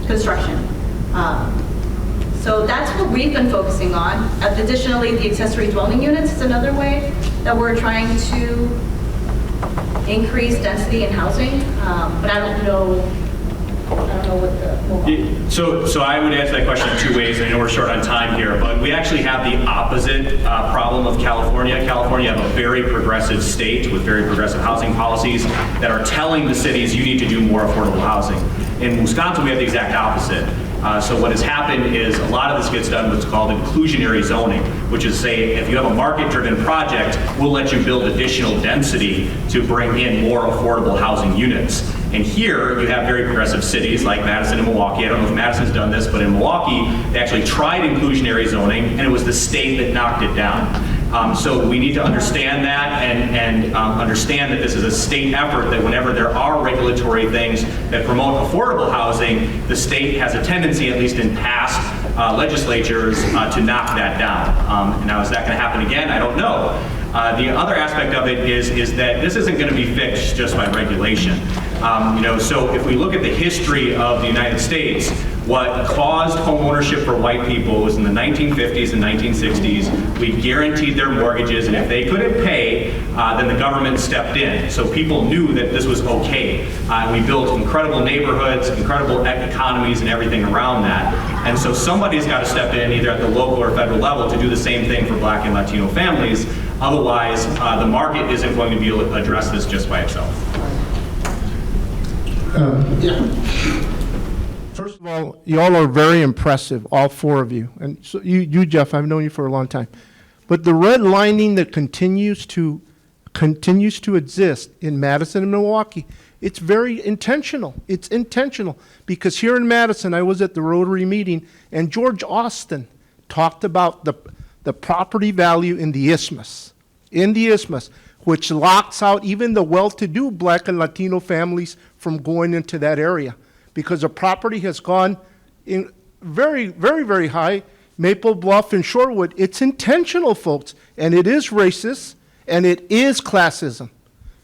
construction. So that's what we've been focusing on. Additionally, the accessory dwelling units is another way that we're trying to increase density in housing, but I don't know what the... So I would answer that question in 2 ways, and I know we're short on time here, but we actually have the opposite problem of California. California have a very progressive state with very progressive housing policies that are telling the cities you need to do more affordable housing. In Wisconsin, we have the exact opposite. So what has happened is a lot of this gets done what's called inclusionary zoning, which is say if you have a market-driven project, we'll let you build additional density to bring in more affordable housing units. And here you have very progressive cities like Madison and Milwaukee. I don't know if Madison's done this, but in Milwaukee, they actually tried inclusionary zoning, and it was the state that knocked it down. So we need to understand that and understand that this is a state effort, that whenever there are regulatory things that promote affordable housing, the state has a tendency, at least in past legislatures, to knock that down. Now, is that going to happen again? I don't know. The other aspect of it is that this isn't going to be fixed just by regulation. So if we look at the history of the United States, what caused home ownership for white people was in the 1950s and 1960s. We guaranteed their mortgages, and if they couldn't pay, then the government stepped in. So people knew that this was okay. We built incredible neighborhoods, incredible economies, and everything around that. And so somebody's got to step in, either at the local or federal level, to do the same thing for Black and Latino families. Otherwise, the market isn't going to be able to address this just by itself. First of all, you all are very impressive, all four of you. And so you, Jeff, I've known you for a long time. But the redlining that continues to exist in Madison and Milwaukee, it's very intentional. It's intentional because here in Madison, I was at the Rotary meeting, and George Austin talked about the property value in the isthmus, which locks out even the well-to-do Black and Latino families from going into that area, because the property has gone in very, very, very high. Maple Bluff and Shorewood, it's intentional, folks, and it is racist, and it is classism,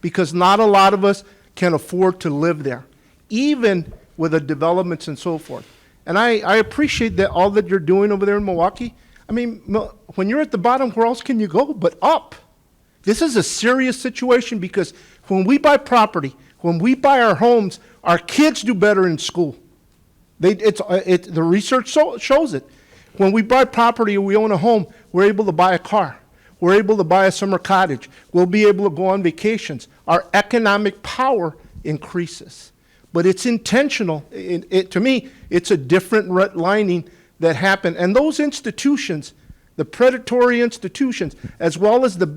because not a lot of us can afford to live there, even with the developments and so forth. And I appreciate that all that you're doing over there in Milwaukee. I mean, when you're at the bottom, where else can you go but up? This is a serious situation, because when we buy property, when we buy our homes, our kids do better in school. The research shows it. When we buy property or we own a home, we're able to buy a car. We're able to buy a summer cottage. We'll be able to go on vacations. Our economic power increases. But it's intentional. To me, it's a different redlining that happened. And those institutions, the predatory institutions, as well as the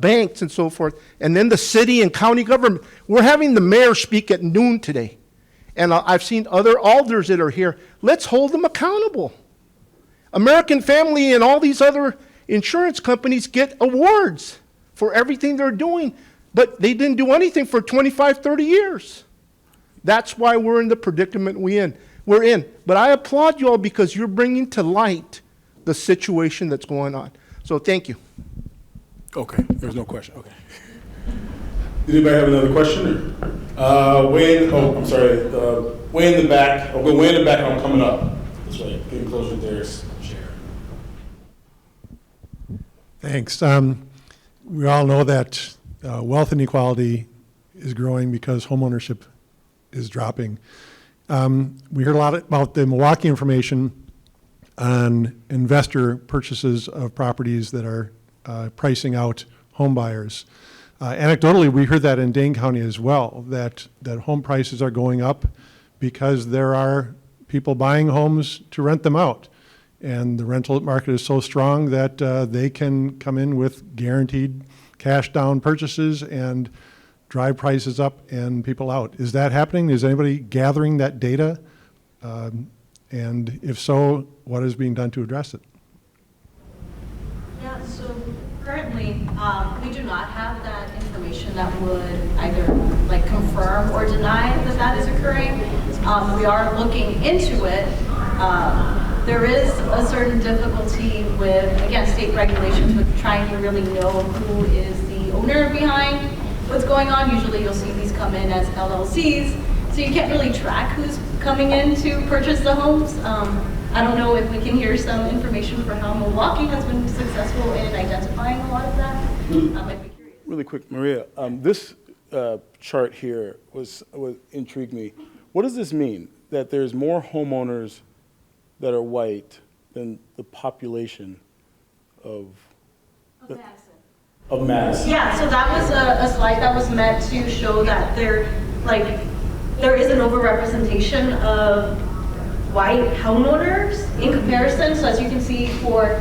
banks and so forth, and then the city and county government. We're having the mayor speak at noon today. And I've seen other alders that are here. Let's hold them accountable. American Family and all these other insurance companies get awards for everything they're doing, but they didn't do anything for 25, 30 years. That's why we're in the predicament we're in. But I applaud you all because you're bringing to light the situation that's going on. So thank you. Okay, there's no question. Okay. Did anybody have another question? Wayne, I'm sorry. Way in the back. I'll go way in the back and I'm coming up. This way, getting closer to Derek's chair. Thanks. We all know that wealth inequality is growing because homeownership is dropping. We heard a lot about the Milwaukee information on investor purchases of properties that are pricing out home buyers. Anecdotally, we heard that in Dane County as well, that home prices are going up because there are people buying homes to rent them out. And the rental market is so strong that they can come in with guaranteed cash down purchases and drive prices up and people out. Is that happening? Is anybody gathering that data? And if so, what is being done to address it? Yeah, so currently, we do not have that information that would either confirm or deny that is occurring. We are looking into it. There is a certain difficulty with, again, state regulations with trying to really know who is the owner behind what's going on. Usually you'll see these come in as LLCs, so you can't really track who's coming in to purchase the homes. I don't know if we can hear some information for how Milwaukee has been successful in identifying a lot of that. I'd be curious. Really quick, Maria, this chart here intrigued me. What does this mean? That there's more homeowners that are white than the population of Madison. Of Madison. Yeah, so that was a slide that was meant to show that there is an overrepresentation of white homeowners in comparison. So as you can see, for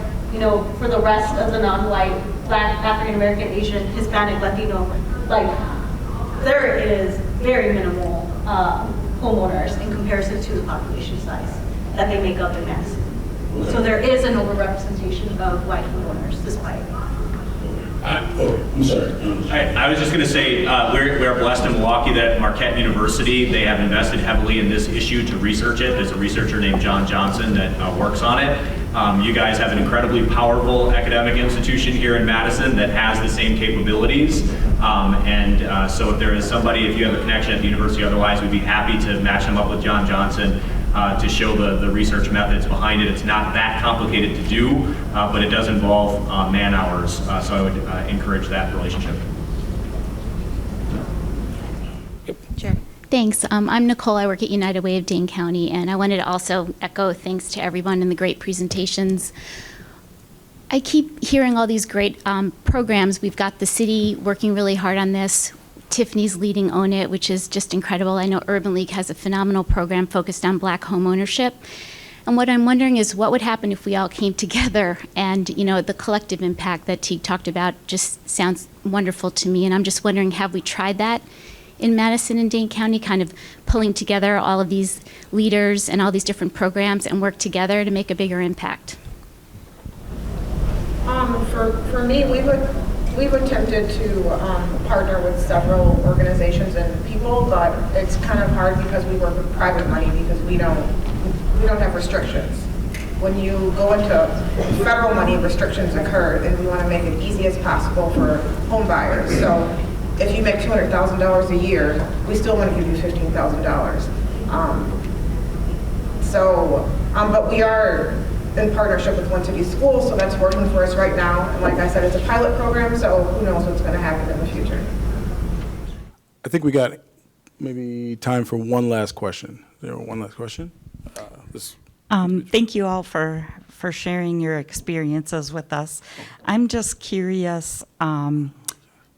for the rest of the non-white, Black, African American, Asian, Hispanic, Latino, like there is very minimal homeowners in comparison to the population size that they make up in Madison. So there is an overrepresentation of white homeowners despite. I'm sorry. I was just going to say, we're blessed in Milwaukee that Marquette University, they have invested heavily in this issue to research it. There's a researcher named John Johnson that works on it. You guys have an incredibly powerful academic institution here in Madison that has the same capabilities. So if there is somebody, if you have a connection at the university otherwise, we'd be happy to match them up with John Johnson to show the research methods behind it. It's not that complicated to do, but it does involve man hours. So I would encourage that relationship. Sure. Thanks. I'm Nicole. I work at United Way of Dane County, and I wanted to also echo thanks to everyone in the great presentations. I keep hearing all these great programs. We've got the city working really hard on this. Tiffany's leading Own It, which is just incredible. I know Urban League has a phenomenal program focused on Black home ownership. And what I'm wondering is what would happen if we all came together and, the collective impact that Teague talked about just sounds wonderful to me. And I'm just wondering, have we tried that in Madison and Dane County, kind of pulling together all of these leaders and all these different programs and work together to make a bigger impact? For me, we've attempted to partner with several organizations and people, but it's kind of hard because we work with private money because we don't have restrictions. When you go into federal money, restrictions occur, and we want to make it easy as possible for home buyers. So if you make $200,000 a year, we still want to give you $15,000. But we are in partnership with One City Schools, so that's working for us right now. And like I said, it's a pilot program, so who knows what's going to happen in the future. I think we got maybe time for one last question. Is there one last question? Thank you all for sharing your experiences with us. I'm just curious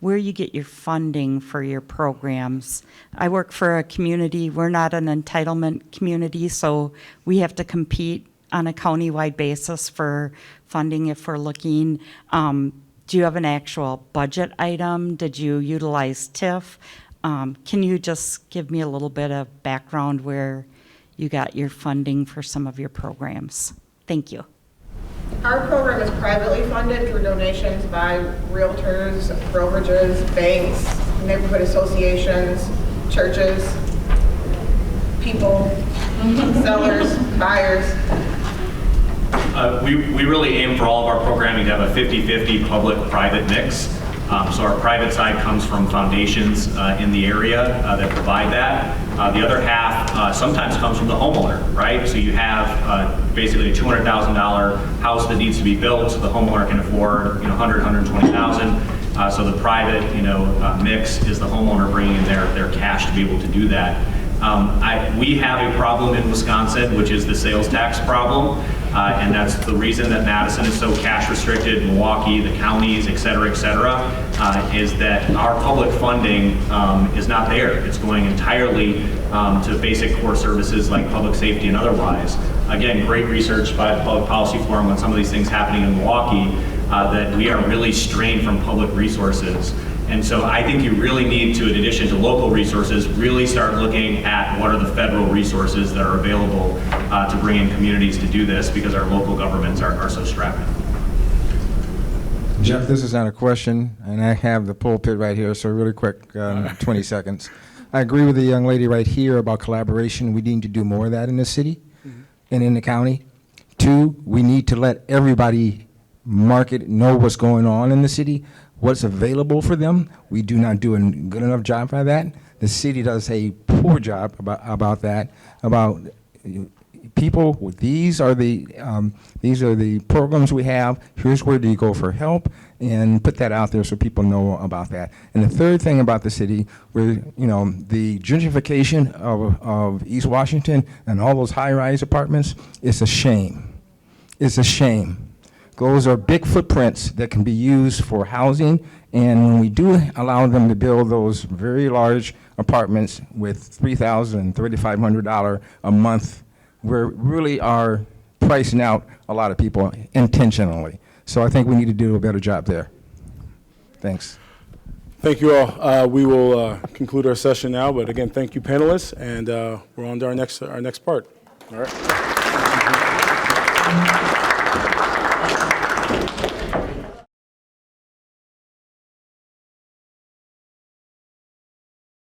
where you get your funding for your programs. I work for a community. We're not an entitlement community, so we have to compete on a county-wide basis for funding if we're looking. Do you have an actual budget item? Did you utilize TIF? Can you just give me a little bit of background where you got your funding for some of your programs? Thank you. Our program is privately funded through donations by realtors, brokerages, banks, neighborhood associations, churches, people, sellers, buyers. We really aim for all of our programming to have a 50-50 public-private mix. So our private side comes from foundations in the area that provide that. The other half sometimes comes from the homeowner, right? So you have basically a $200,000 house that needs to be built. So the homeowner can afford, $100,000, So the private, mix is the homeowner bringing in their cash to be able to do that. We have a problem in Wisconsin, which is the sales tax problem. And that's the reason that Madison is so cash restricted, Milwaukee, the counties, et cetera, is that our public funding is not there. It's going entirely to basic core services like public safety and otherwise. Again, great research by the Public Policy Forum on some of these things happening in Milwaukee, that we are really strained from public resources. And so I think you really need to, in addition to local resources, really start looking at what are the federal resources that are available to bring in communities to do this, because our local governments are so strapped. Jeff, this is not a question, and I have the pulpit right here, so really quick, 20 seconds. I agree with the young lady right here about collaboration. We need to do more of that in the city and in the county. 2, we need to let everybody know what's going on in the city, what's available for them. We do not do a good enough job by that. The city does a poor job about that. About people, these are the programs we have. Here's where do you go for help, and put that out there so people know about that. And the third thing about the city, where the gentrification of East Washington and all those high-rise apartments, it's a shame. It's a shame. Those are big footprints that can be used for housing, and when we do allow them to build those very large apartments with $3,000 and $3,500 a month we really are pricing out a lot of people intentionally. So I think we need to do a better job there. Thanks. Thank you all. We will conclude our session now, but again, thank you panelists, and we're on to our next part. All right.